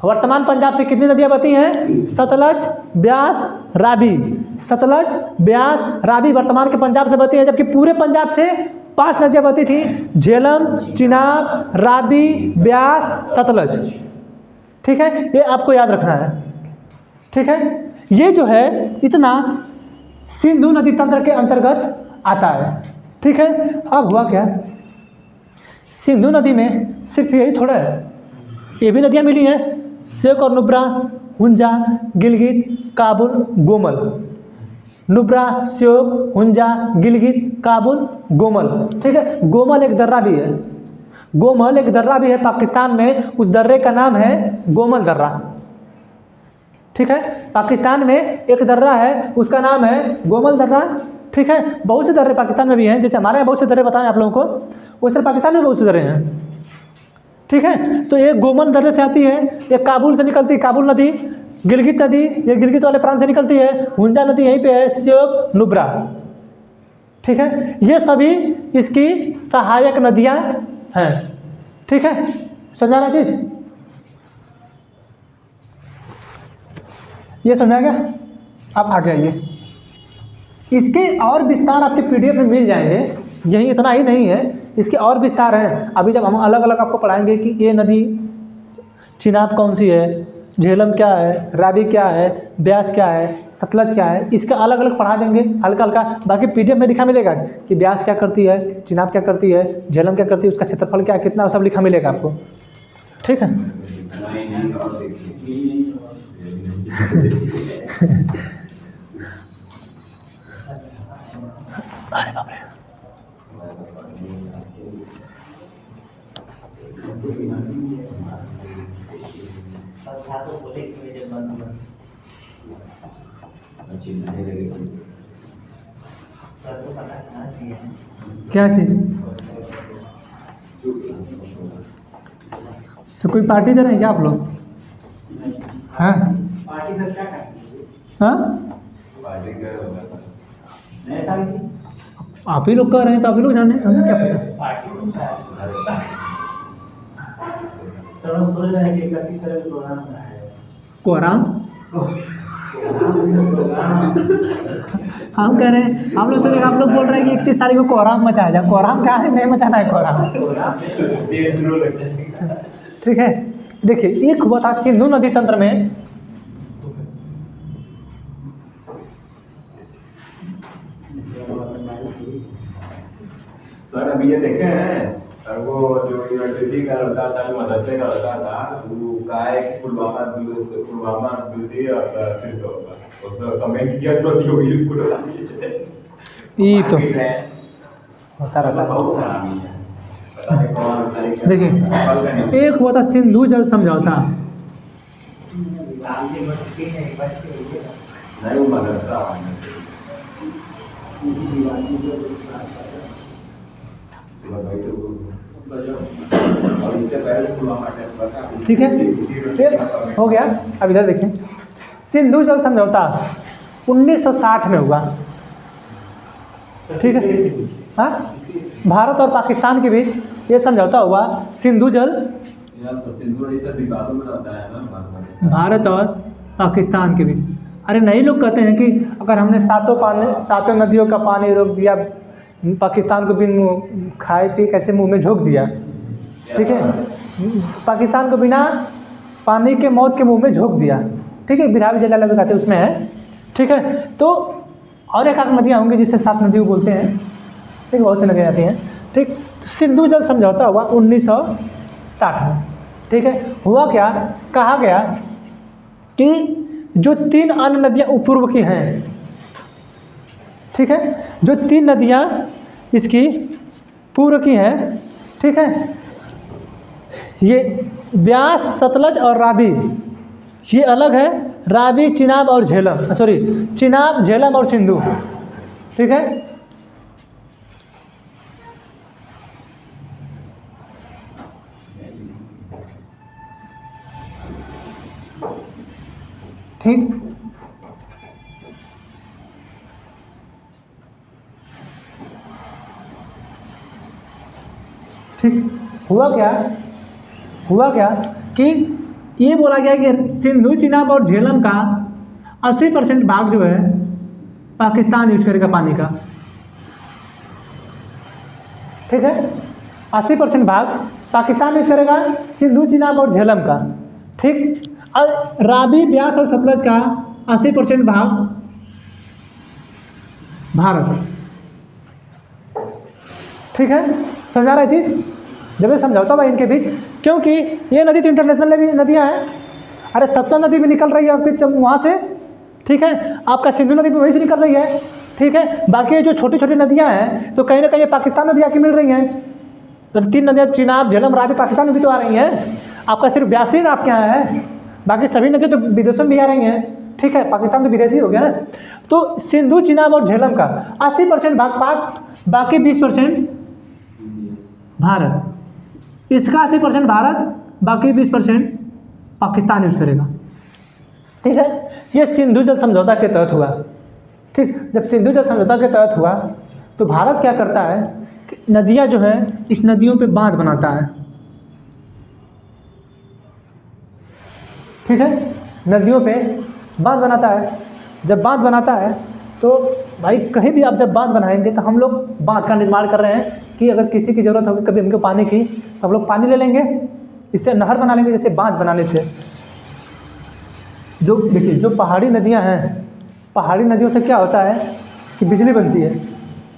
वर्तमान पंजाब से कितनी नदियाँ बहती हैं? सतलज, ब्यास, रावी। सतलज, ब्यास, रावी वर्तमान के पंजाब से बहती हैं, जबकि पूरे पंजाब से 5 नदियाँ बहती थी, झेलम, चिनाब, रावी, ब्यास, सतलज। ठीक है, ये आपको याद रखना है। ठीक है, ये जो है इतना सिंधु नदी तंत्र के अंतर्गत आता है। ठीक है, अब हुआ क्या? सिंधु नदी में सिर्फ यही थोड़ा है, ये भी नदियाँ मिली हैं, शेख और नुब्रा, हुंजा, गिलगित, काबुल, गोमल। नुब्रा, श्योक, हुंजा, गिलगित, काबुल, गोमल। ठीक है, गोमल एक दर्रा भी है, गोमल एक दर्रा भी है पाकिस्तान में, उस दर्रे का नाम है गोमल दर्रा। ठीक है, पाकिस्तान में एक दर्रा है, उसका नाम है गोमल दर्रा। ठीक है, बहुत से दर्रे पाकिस्तान में भी हैं, जैसे हमारे यहाँ बहुत से दर्रे बताएं आप लोगों को, वैसे पाकिस्तान में बहुत से दर्रे हैं। ठीक है, तो ये गोमल दर्रे से आती है, ये काबुल से निकलती है, काबुल नदी, गिलगित नदी, ये गिलगित वाले प्रांत से निकलती है, हुंजा नदी यहीं पे है, श्योक, नुब्रा। ठीक है, ये सभी इसकी सहायक नदियाँ हैं। ठीक है, समझा ना चीज़? ये समझा गया? अब आगे आइए, इसके और विस्तार आपके PDF में मिल जाएंगे, यही इतना ही नहीं है, इसके और विस्तार हैं। अभी जब हम अलग अलग आपको पढ़ाएंगे कि ये नदी चिनाब कौन सी है, झेलम क्या है, रावी क्या है, ब्यास क्या है, सतलज क्या है, इसका अलग अलग पढ़ा देंगे हल्का हल्का। बाकी PDF में लिखा मिलेगा कि ब्यास क्या करती है, चिनाब क्या करती है, झेलम क्या करती है, उसका क्षेत्रफल क्या कितना, सब लिखा मिलेगा आपको। ठीक है, अरे बाप रे, क्या चीज़? तो कोई पार्टी दे रहे हैं क्या आप लोग? हाँ पार्टी सर क्या करती है? हाँ, पार्टी का होगा नए साल की आप ही लोग कह रहे हैं तो आप ही लोग जाने, हमें क्या पता। पार्टी तो हम सोच रहे हैं कि 31 तरह का प्रोग्राम है। कोहराम हम कह रहे हैं, हम लोग सुने, आप लोग बोल रहे हैं कि 31 तारीख को कोहराम मचाया जाए। कोहराम क्या है? नहीं मचाना है कोहराम। ठीक है, देखिए एक हुआ था सिंधु नदी तंत्र में, सर अभी ये देखे हैं सर, वो जो यूनिवर्सिटी का लड़का था, जो मदरसे का लड़का था, वो कहा है कि पुलवामा द्वितीय और फिर से होगा, उसने कमेंट किया तो योगी उसको डरा दिए। ये तो मार भी रहे हैं। होता रहता है। बहुत खराबी है। पता नहीं कौन तरीका- देखिए, एक हुआ था सिंधु जल समझौता, लाल जी बच्चे हैं, बच्चे ये नहीं वो मदरसा और इससे पहले पुलवामा अटैक हुआ था। ठीक है, फिर हो गया। अब इधर देखिए, सिंधु जल समझौता 1960 में हुआ। ठीक है, हाँ, भारत और पाकिस्तान के बीच ये समझौता हुआ, सिंधु जल, सिंधु ये सब विवादों में रहता है ना भारत और पाकिस्तान के बीच। अरे नहीं, लोग कहते हैं कि अगर हमने सातों नदियों का पानी रोक दिया, पाकिस्तान को बिन खाए पी कैसे मुंह में झोंक दिया, ठीक है, पाकिस्तान को बिना पानी के मौत के मुंह में झोंक दिया, ठीक है, बिरहावी जलाल कहते हैं उसमें है। ठीक है, तो और एक आध नदियाँ होंगी जिसे 7 नदियों बोलते हैं, ठीक, बहुत सी नदियाँ आती हैं। ठीक, सिंधु जल समझौता हुआ 1960 में। ठीक है, हुआ क्या, कहा गया कि जो 3 अन्य नदियाँ पूर्व की हैं, ठीक है, जो 3 नदियाँ इसकी पूर्व की हैं, ठीक है, ये ब्यास, सतलज और रावी, ये अलग है, रावी, चिनाब और झेलम, सॉरी, चिनाब, झेलम और सिंधु। ठीक है, ठीक, ठीक, हुआ क्या कि ये बोला गया कि सिंधु, चिनाब और झेलम का 80% भाग जो है पाकिस्तान यूज करेगा पानी का। ठीक है, 80% भाग पाकिस्तान यूज करेगा सिंधु, चिनाब और झेलम का। ठीक, और रावी, ब्यास और सतलज का 80% भाग भारत। ठीक है, समझा रहे थी जब ये समझौता हुआ इनके बीच, क्योंकि ये नदी तो इंटरनेशनल नदियाँ हैं। अरे सतलज नदी भी निकल रही है आपके वहाँ से, ठीक है, आपका सिंधु नदी भी वहीं से निकल रही है। ठीक है, बाकी जो छोटी छोटी नदियाँ हैं तो कहीं ना कहीं पाकिस्तान में भी आके मिल रही हैं। तो 3 नदियाँ चिनाब, झेलम, रावी पाकिस्तान में भी तो आ रही हैं। आपका सिर्फ ब्यास ही आपके यहाँ है, बाकी सभी नदियाँ तो विदेशों में भी आ रही हैं। ठीक है, पाकिस्तान तो विदेशी हो गया ना। तो सिंधु, चिनाब और झेलम का 80% भाग पाक, बाकी 20% भारत। इसका 80% भारत, बाकी 20% पाकिस्तान यूज करेगा। ठीक है, ये सिंधु जल समझौता के तहत हुआ। ठीक, जब सिंधु जल समझौता के तहत हुआ तो भारत क्या करता है कि नदियाँ जो हैं, इस नदियों पे बांध बनाता है। ठीक है, नदियों पे बांध बनाता है। जब बांध बनाता है तो भाई कहीं भी आप जब बांध बनाएंगे तो हम लोग बांध का निर्माण कर रहे हैं कि अगर किसी की ज़रूरत होगी कभी हमको पानी की तो हम लोग पानी ले लेंगे, इससे नहर बना लेंगे। जैसे बांध बनाने से जो देखिए, जो पहाड़ी नदियां हैं, पहाड़ी नदियों से क्या होता है कि बिजली बनती है।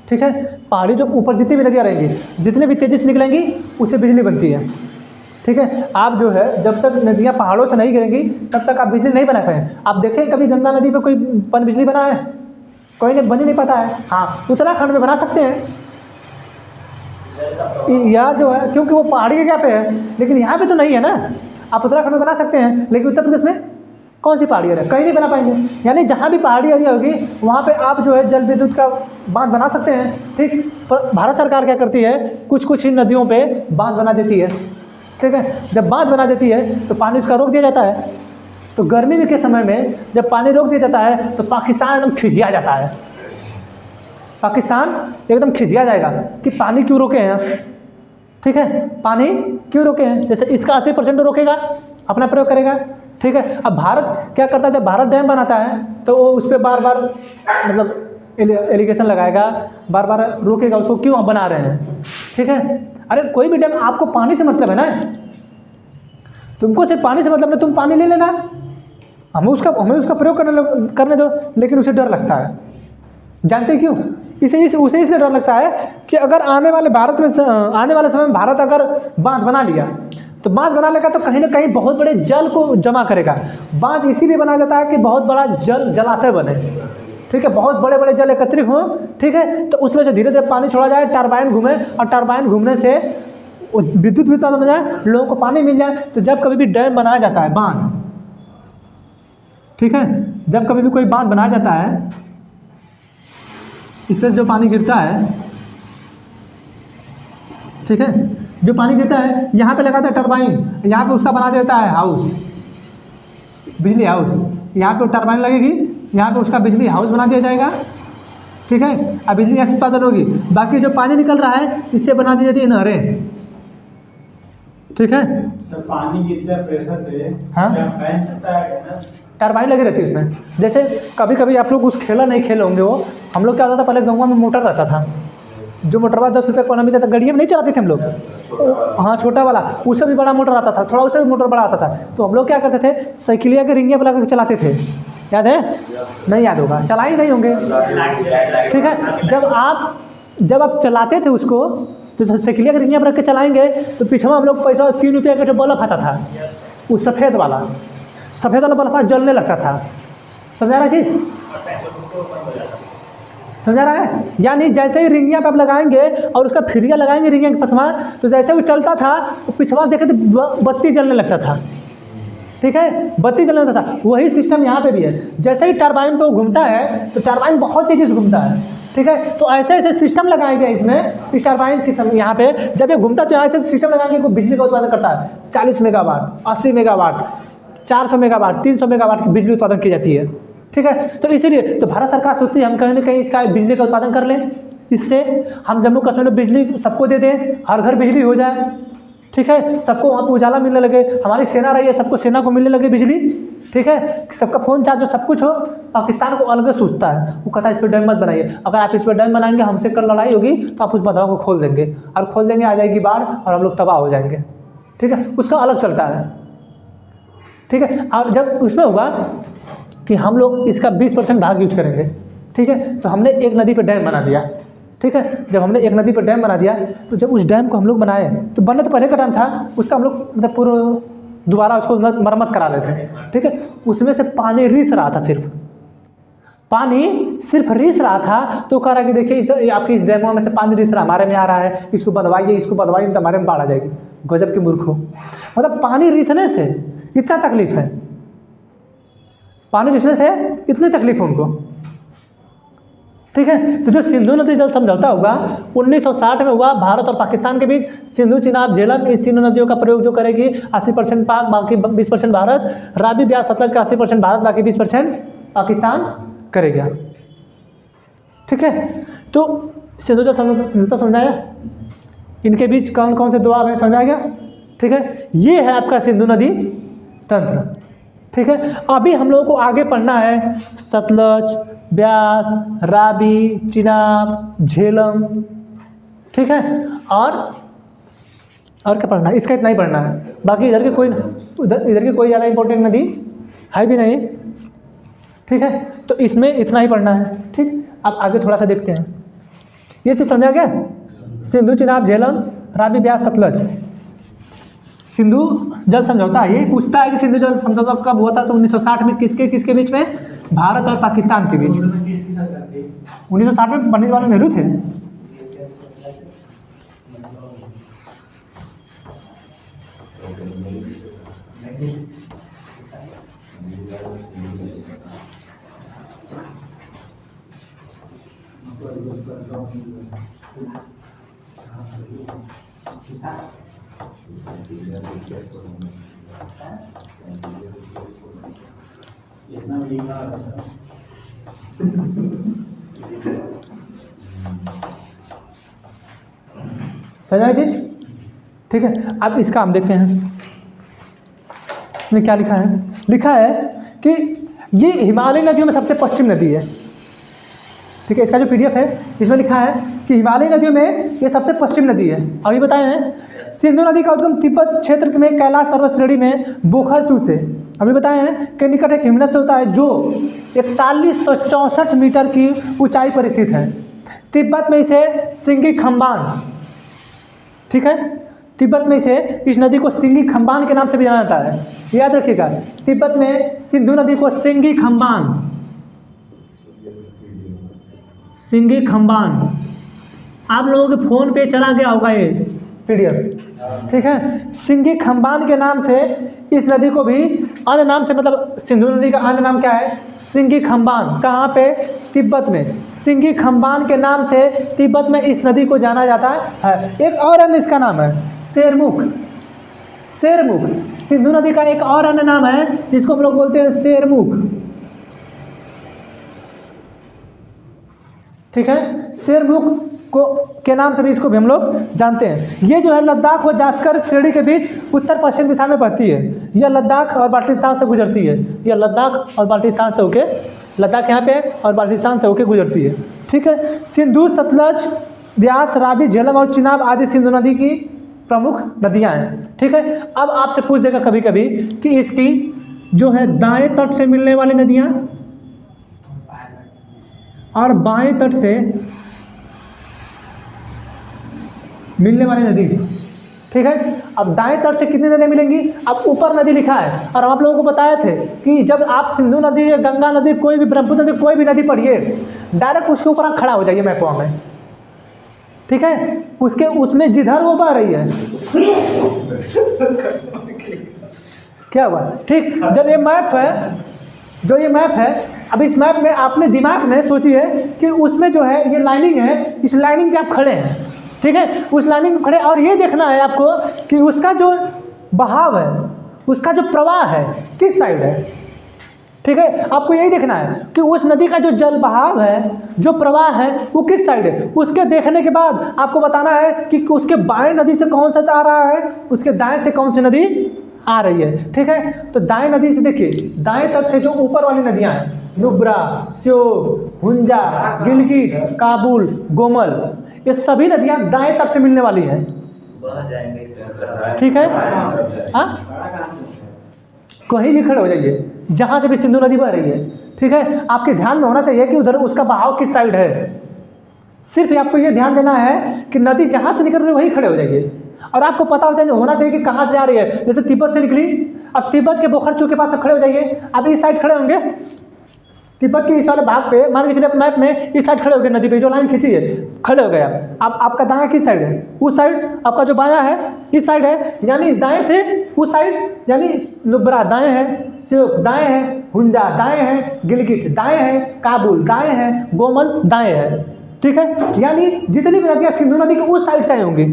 ठीक है, पहाड़ी जो ऊपर जितनी भी नदियाँ रहेंगी, जितने भी तेज़ी से निकलेंगी उससे बिजली बनती है। ठीक है, आप जो है जब तक नदियाँ पहाड़ों से नहीं गिरेंगी तब तक आप बिजली नहीं बना पाए। आप देखें कभी गंगा नदी पे कोई पन बिजली बना है? कोई ने बन ही नहीं पाता है। हाँ, उत्तराखंड में बना सकते हैं यार जो है, क्योंकि वो पहाड़ी एरिया पे है, लेकिन यहाँ पे तो नहीं है ना। आप उत्तराखंड में बना सकते हैं, लेकिन उत्तर प्रदेश में कौन सी पहाड़ी एरिया, कहीं नहीं बना पाएंगे। यानी जहाँ भी पहाड़ी एरिया होगी वहाँ पे आप जो है जल विद्युत का बांध बना सकते हैं। ठीक, पर भारत सरकार क्या करती है, कुछ कुछ ही नदियों पे बांध बना देती है। ठीक है, जब बांध बना देती है तो पानी उसका रोक दिया जाता है। तो गर्मी के समय में जब पानी रोक दिया जाता है तो पाकिस्तान एकदम खिसिया जाता है। पाकिस्तान एकदम खिसिया जाएगा कि पानी क्यों रोके हैं। ठीक है, पानी क्यों रोके हैं। जैसे इसका 80% रोकेगा, अपना प्रयोग करेगा। ठीक है, अब भारत क्या करता है, जब भारत डैम बनाता है तो वो उस पर बार बार मतलब एलिगेशन लगाएगा, बार बार रोकेगा उसको, क्यों बना रहे हैं। ठीक है, अरे कोई भी डैम, आपको पानी से मतलब है ना, तुमको सिर्फ पानी से मतलब है, तुम पानी ले लेना, हमें उसका प्रयोग करने दो, लेकिन उसे डर लगता है। जानते क्यों? उसे इसलिए डर लगता है कि अगर आने वाले समय में भारत अगर बांध बना लिया, तो बांध बना लेगा तो कहीं ना कहीं बहुत बड़े जल को जमा करेगा। बांध इसीलिए बनाया जाता है कि बहुत बड़ा जलाशय बने, ठीक है, बहुत बड़े बड़े जल एकत्रित हों, ठीक है, तो उसमें से धीरे धीरे पानी छोड़ा जाए, टरबाइन घूमे, और टरबाइन घूमने से विद्युत भी उत्पन्न हो जाए, लोगों को पानी मिल जाए। तो जब कभी भी डैम बनाया जाता है, बांध, ठीक है, जब कभी भी कोई बांध बनाया जाता है, इसमें जो पानी गिरता है, ठीक है, जो पानी गिरता है यहाँ पे लगाता है टरबाइन, यहाँ पे उसका बना देता है हाउस, बिजली हाउस। यहाँ पे टरबाइन लगेगी, यहाँ पे उसका बिजली हाउस बना दिया जाएगा, ठीक है, अब बिजली यहाँ से उत्पादन होगी। बाकी जो पानी निकल रहा है इससे बना दी जाती है नहरें, ठीक है। सर पानी कितना प्रेशर से हाँ, फैन चलता है ना, टरबाइन लगी रहती है उसमें। जैसे कभी कभी आप लोग उस खेला नहीं खेले होंगे, वो हम लोग क्या होता था, पहले गाँव में मोटर रहता था, जो मोटरवा 10 रुपये कोना मिलता था, गड़िया में नहीं चलाते थे हम लोग, हाँ छोटा वाला, उससे भी बड़ा मोटर आता था, थोड़ा उससे भी मोटर बड़ा आता था। तो हम लोग क्या करते थे, साइकिलिया के रिंगिया लगा के चलाते थे, याद है? नहीं याद होगा, चलाए नहीं होंगे, ठीक है। जब आप चलाते थे उसको, तो साइकिलिया के रिंगिया पर रख के चलाएंगे, तो पीछे हम लोग पैसा 3 रुपये का जो बल्ब आता था, वो सफ़ेद वाला बल्ब जलने लगता था। समझा रहा चीज़? समझा रहा है? यानी जैसे ही रिंगिया पे आप लगाएंगे और उसका फिरिया लगाएंगे रिंगिया के पसमा, तो जैसे वो चलता था तो पिछवा देखे तो बत्ती जलने लगता था, ठीक है, बत्ती जलने लगता था। वही सिस्टम यहाँ पे भी है। जैसे ही टरबाइन पे वो घूमता है तो टरबाइन बहुत तेज़ी से घूमता है, ठीक है। तो ऐसे ऐसे सिस्टम लगाए गए इसमें, इस टरबाइन की यहाँ पे जब ये घूमता है तो यहाँ ऐसे सिस्टम लगाएंगे को बिजली का उत्पादन करता है। 40 मेगावाट, 80 मेगावाट, 400 मेगावाट, 300 मेगावाट की बिजली उत्पादन की जाती है, ठीक है। तो इसीलिए तो भारत सरकार सोचती है हम कहीं ना कहीं इसका बिजली का उत्पादन कर लें, इससे हम जम्मू कश्मीर में बिजली सबको दे दें, हर घर बिजली हो जाए, ठीक है, सबको वहाँ पर उजाला मिलने लगे, हमारी सेना रही है, सबको सेना को मिलने लगे बिजली, ठीक है, सबका फ़ोन चार्ज हो, सब कुछ हो। पाकिस्तान को अलग सोचता है, वो कहता है इस पर डैम मत बनाइए, अगर आप इस पर डैम बनाएंगे हमसे कल लड़ाई होगी तो आप उस बंधवा को खोल देंगे, और खोल देंगे आ जाएगी बाढ़ और हम लोग तबाह हो जाएंगे, ठीक है, उसका अलग चलता है, ठीक है। और जब उसमें हुआ कि हम लोग इसका 20% भाग यूज करेंगे, ठीक है, तो हमने एक नदी पर डैम बना दिया, ठीक है। जब हमने एक नदी पर डैम बना दिया तो जब उस डैम को हम लोग बनाए तो बनने तो पहले का डैम था, उसका हम लोग मतलब पूरा दोबारा उसको मरम्मत करा लेते हैं, ठीक है। उसमें से पानी रिस रहा था, पानी सिर्फ रिस रहा था। तो कह रहा कि देखिए आपके इस डैमों में से पानी रिस रहा, हमारे में आ रहा है, इसको बदवाइए तो हमारे में बाढ़ आ जाएगी। गजब की मूर्ख हो, मतलब पानी रिसने से इतना तकलीफ है, पानी रिसने से इतनी तकलीफ है उनको, ठीक है। तो जो सिंधु नदी जल समझौता हुआ 1960 में हुआ भारत और पाकिस्तान के बीच, सिंधु, चिनाब, झेलम, इस तीनों नदियों का प्रयोग जो करेगी 80% पाक, बाकी 20% भारत, रावी, ब्यास, सतलज का 80% भारत, बाकी 20% पाकिस्तान करेगा, ठीक है। तो सिंधु जल समझौता समझाया, इनके बीच कौन कौन से दुआ है समझाया गया, ठीक है। ये है आपका सिंधु नदी तंत्र, ठीक है। अभी हम लोगों को आगे पढ़ना है सतलज, ब्यास, रावी, चिनाब, झेलम, ठीक है, और क्या पढ़ना है, इसका इतना ही पढ़ना है। बाकी इधर की कोई ज़्यादा इंपॉर्टेंट नदी है भी नहीं, ठीक है। तो इसमें इतना ही पढ़ना है, ठीक। अब आगे थोड़ा सा देखते हैं, ये चीज़ समझा गया? सिंधु, चिनाब, झेलम, रावी, ब्यास, सतलज, सिंधु जल समझौता। ये पूछता है कि सिंधु जल समझौता कब हुआ था, तो 1960 में किसके बीच में? भारत और पाकिस्तान के बीच। 1960 में पंडित जवाहरलाल नेहरू थे। इतना भी लिखा है समझा चीज, ठीक है। अब इसका हम देखते हैं, इसमें क्या लिखा है। लिखा है कि ये हिमालय नदियों में सबसे पश्चिम नदी है, ठीक है। इसका जो पीडीएफ है इसमें लिखा है कि हिमालय नदियों में ये सबसे पश्चिम नदी है। अभी बताए हैं सिंधु नदी का उद्गम तिब्बत क्षेत्र में कैलाश पर्वत श्रेणी में बोखरचू से, अभी बताए हैं, के निकट एक हिमनद से होता है जो 4164 मीटर की ऊंचाई पर स्थित है। तिब्बत में इसे सिंगी खम्बान, ठीक है, तिब्बत में इसे इस नदी को सिंगी खम्बान के नाम से भी जाना जाता है, याद रखिएगा। तिब्बत में सिंधु नदी को सिंगी खम्बान, सिंगी खम्बान, आप लोगों के फ़ोन पे चला गया होगा ये PDF, ठीक है। सिंगी खम्बान के नाम से इस नदी को भी अन्य नाम से, मतलब सिंधु नदी का अन्य नाम क्या है? सिंगी खम्बान। कहाँ पे? तिब्बत में। सिंगी खम्बान के नाम से तिब्बत में इस नदी को जाना जाता है। एक और अन्य इसका नाम है शेरमुख। शेरमुख सिंधु नदी का एक और अन्य नाम है, जिसको हम लोग बोलते हैं शेरमुख, ठीक है। शेरमुख को के नाम से भी इसको भी हम लोग जानते हैं। ये जो है लद्दाख व जास्कर श्रेणी के बीच उत्तर पश्चिम दिशा में बहती है। यह लद्दाख और बाल्टिस्तान से गुजरती है। यह लद्दाख और बाल्टिस्तान से होके, लद्दाख यहाँ पे और बाल्टिस्तान से होके गुजरती है, ठीक है। सिंधु, सतलज, ब्यास, रावी, झेलम और चिनाब आदि सिंधु नदी की प्रमुख नदियाँ हैं, ठीक है। अब आपसे पूछ देगा कभी कभी कि इसकी जो है दाएँ तट से मिलने वाली नदियाँ और बाएँ तट से मिलने वाली नदी, ठीक है। अब दाएं तट से कितनी नदियाँ मिलेंगी? अब ऊपर नदी लिखा है, और हम आप लोगों को बताए थे कि जब आप सिंधु नदी, गंगा नदी, कोई भी ब्रह्मपुत्र नदी, कोई भी नदी पढ़िए, डायरेक्ट उसके ऊपर आप खड़ा हो जाइए मैपवा में, ठीक है। उसके उसमें जिधर वो बह रही है क्या हुआ, ठीक। जब ये मैप है, जो ये मैप है, अब इस मैप में आपने दिमाग में सोचिए कि उसमें जो है ये लाइनिंग है, इस लाइनिंग पे आप खड़े हैं, ठीक है। उस लाइनिंग में खड़े, और ये देखना है आपको कि उसका जो बहाव है, उसका जो प्रवाह है किस साइड है, ठीक है। आपको यही देखना है कि उस नदी का जो जल बहाव है, जो प्रवाह है, वो किस साइड है। उसके देखने के बाद आपको बताना है कि उसके बाएं नदी से कौन सा आ रहा है, उसके दाएं से कौन सी नदी आ रही है, ठीक है। तो दाएं नदी से देखिए, दाएं तट से जो ऊपर वाली नदियां हैं, नुब्रा, श्योक, हुंजा, गिलगित, काबुल, गोमल, ये सभी नदियां दाएं तट से मिलने वाली हैं, ठीक है। हाँ, कहीं भी खड़े हो जाइए, जहाँ से भी सिंधु नदी बह रही है, ठीक है। आपके ध्यान में होना चाहिए कि उधर उसका बहाव किस साइड है। सिर्फ आपको ये ध्यान देना है कि नदी जहाँ से निकल रही है वहीं खड़े हो जाइए, और आपको पता होना चाहिए कि कहाँ से आ रही है। जैसे तिब्बत से निकली, अब तिब्बत के बोखरचू के पास से खड़े हो जाइए, आप इस साइड खड़े होंगे, तिब्बत के इस वाले भाग पे, मान के चलिए मैप में इस साइड खड़े हो गए, नदी पे जो लाइन खींची है, खड़े हो गए आप। आपका दायां किस साइड है? उस साइड। आपका जो बायां है इस साइड है, यानी इस दाएं से उस साइड, यानी नुब्रा दाएं है, श्योक दाएं है, हुंजा दाएं है, गिलगित दाएं है, काबुल दाएं है, गोमल दाएं है, ठीक है। यानी जितनी भी नदियाँ सिंधु नदी के उस साइड से आई होंगी।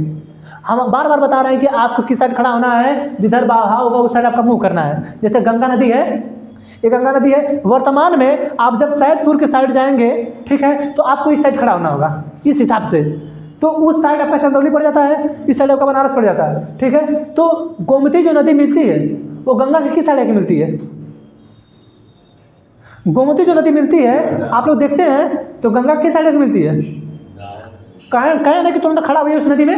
हम बार बार बता रहे हैं कि आपको किस साइड खड़ा होना है, जिधर बहाव होगा उस साइड आपका मुंह करना है। जैसे गंगा नदी है, ये गंगा नदी है, वर्तमान में आप जब सैदपुर के साइड जाएंगे, ठीक है, तो आपको इस साइड खड़ा होना होगा इस हिसाब से। तो उस साइड आपका चंदौली पड़ जाता है, इस साइड आपका बनारस पड़ जाता है, ठीक है। तो गोमती जो नदी मिलती है वो गंगा की किस साइड आके मिलती है? गोमती जो नदी मिलती है, आप लोग देखते हैं तो गंगा किस साइड आके मिलती है? कहें ना कि तुरंत खड़ा होइए उस नदी में,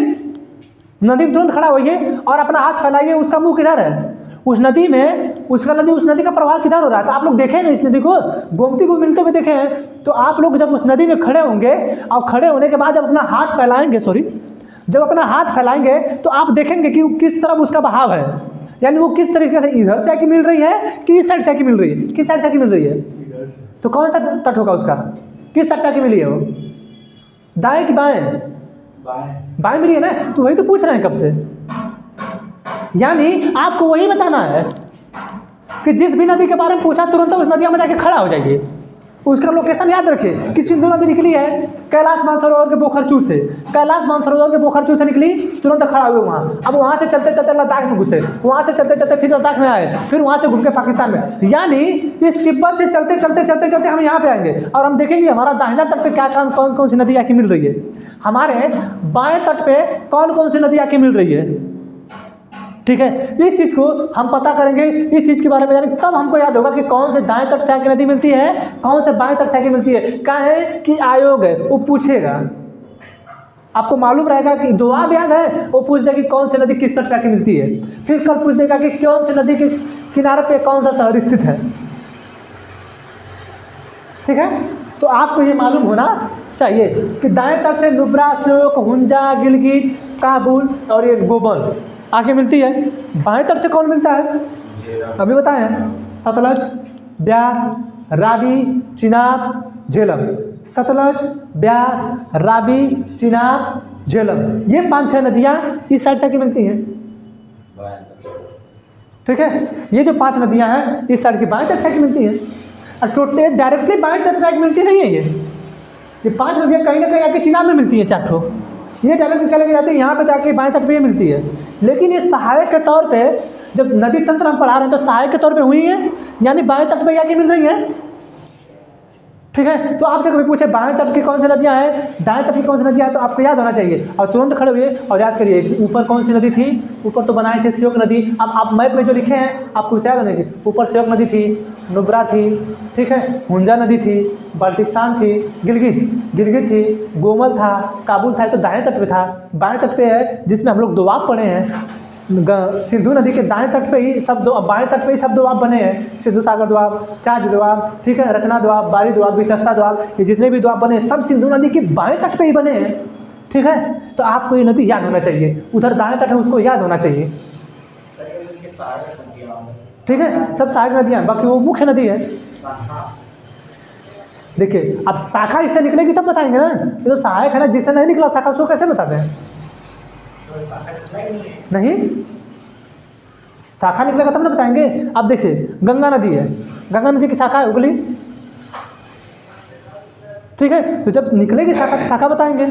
नदी में तुरंत खड़ा होइए और अपना हाथ फैलाइए, उसका मुंह किधर है? उस नदी में, उस नदी का प्रवाह किधर हो रहा है। तो आप लोग देखें ना इस नदी को, गोमती को मिलते हुए देखे हैं, तो आप लोग जब उस नदी में खड़े होंगे और खड़े होने के बाद जब अपना हाथ फैलाएंगे, जब अपना हाथ फैलाएंगे तो आप देखेंगे कि किस तरफ उसका बहाव है, यानी वो किस तरीके से इधर से आके मिल रही है कि इस साइड से आके मिल रही है, किस साइड से आके मिल रही है। तो कौन सा तट होगा उसका, किस तट पे आके मिली है वो, दाएं कि बाएं? बाएं मिली है ना, तो वही तो पूछ रहे हैं कब से। यानी आपको वही बताना है कि जिस भी नदी के बारे में पूछा तुरंत उस नदिया में जाके खड़ा हो जाइए। उसका लोकेशन याद रखिए कि सिंधु नदी निकली है कैलाश मानसरोवर के बोखरचू से, कैलाश मानसरोवर के बोखरचू से निकली, तुरंत खड़ा हुए वहाँ। अब वहाँ से चलते चलते लद्दाख में घुसे, वहाँ से चलते चलते फिर लद्दाख में आए, फिर वहाँ से घूम के पाकिस्तान में। यानी इस तिब्बत से चलते चलते चलते चलते हम यहाँ पे आएंगे और हम देखेंगे हमारा दाहिना तट पे क्या कौन कौन सी नदी आके मिल रही है, हमारे बाएं तट पे कौन कौन सी नदी आके मिल रही है, ठीक है। इस चीज़ को हम पता करेंगे, इस चीज़ के बारे में जानेंगे, तब हमको याद होगा कि कौन से दाएं तट से आके नदी मिलती है, कौन से बाएं तट से आके मिलती है। क्या है कि आयोग है वो पूछेगा, आपको मालूम रहेगा कि दुआ याद है, वो पूछ देगा कि कौन सी नदी किस तट पे आके मिलती है। फिर कल पूछ देगा कि कौन सी नदी के किनारे पे कौन सा शहर स्थित है, ठीक है। तो आपको ये मालूम होना चाहिए कि दाएं तट से नुब्रा, श्योक, हुंजा, गिलगित, काबुल और ये गोबल आगे मिलती है। बाएं तट से कौन मिलता है अभी बताएं हैं, सतलज, ब्यास, रावी, चिनाब, झेलम। सतलज, ब्यास, रावी, चिनाब, झेलम, ये 5-6 नदियाँ इस साइड से आके मिलती हैं। ठीक है, ये जो 5 नदियाँ हैं इस साइड की बाएं तट से आके मिलती हैं और टोटल डायरेक्टली बाएं तट से आके मिलती नहीं है। ये 5 नदियाँ कहीं ना कहीं आके चिनाब में मिलती हैं 4 ठो, ये डायरेक्ट चले जाती है यहाँ पे जाके बाएं तट पे ही मिलती है। लेकिन ये सहायक के तौर पे जब नदी तंत्र हम पढ़ा रहे हैं तो सहायक के तौर पे हुई है, यानी बाएं तट पे जाके मिल रही है। ठीक है, तो आपसे कभी पूछे बाएं तट की कौन सी नदियाँ हैं, दाएं तट की कौन सी नदियाँ हैं, तो आपको याद होना चाहिए और तुरंत खड़े हुए और याद करिए ऊपर कौन सी नदी थी। ऊपर तो बनाए थे श्योक नदी। अब आप मैप में जो लिखे हैं आपको याद होना चाहिए, ऊपर श्योक नदी थी, नुब्रा थी, ठीक है, हुंजा नदी थी, बाल्टिस्तान थी, गिलगित थी, गोमल था, काबुल था। तो दाएं तट पे था। बाएं तट पे है जिसमें हम लोग दोआब पढ़े हैं, सिंधु नदी के दाएं तट पे ही सब बाएं तट पे ही सब दोआब बने हैं। सिंधु सागर दोआब, चाज दोआब, ठीक है, रचना दोआब, बारी दोआब, वितस्ता दोआब, ये जितने भी दोआब बने हैं सब सिंधु नदी के बाएं तट पे ही बने हैं। ठीक है, तो आपको ये नदी याद होना चाहिए, उधर दाएं तट है उसको याद होना चाहिए। ठीक है, सब सहायक नदियाँ, बाकी वो मुख्य नदी है। देखिए अब शाखा इससे निकलेगी तब बताएंगे ना, ये तो सहायक है ना, जिससे नहीं निकला शाखा उसको कैसे बताते हैं? नहीं, शाखा निकलेगा तब ना बताएंगे। अब देखिए गंगा नदी है, गंगा नदी की शाखा है हुगली। ठीक है, तो जब निकलेगी शाखा शाखा बताएंगे,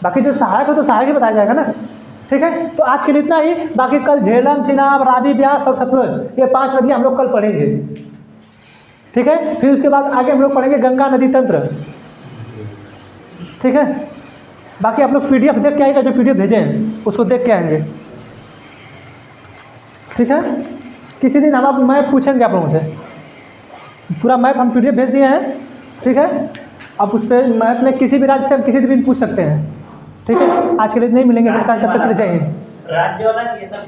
बाकी जो सहायक है तो सहायक ही बताया जाएगा ना। ठीक है, तो आज के लिए इतना ही, बाकी कल झेलम, चिनाब, रावी, ब्यास और सतलुज, ये 5 नदियाँ हम लोग कल पढ़ेंगे। ठीक है, फिर उसके बाद आगे हम लोग पढ़ेंगे गंगा नदी तंत्र। ठीक है, बाकी आप लोग PDF देख के आएगा, जो PDF भेजे हैं उसको देख के आएंगे। ठीक है, किसी दिन हम मैप पूछेंगे आप लोगों से, पूरा मैप हम PDF भेज दिए हैं। ठीक है, आप उस पर मैप में किसी भी राज्य से किसी दिन पूछ सकते हैं। ठीक है, आज के लिए नहीं मिलेंगे, तब तक ले जाइए। राज्य वाला ये सब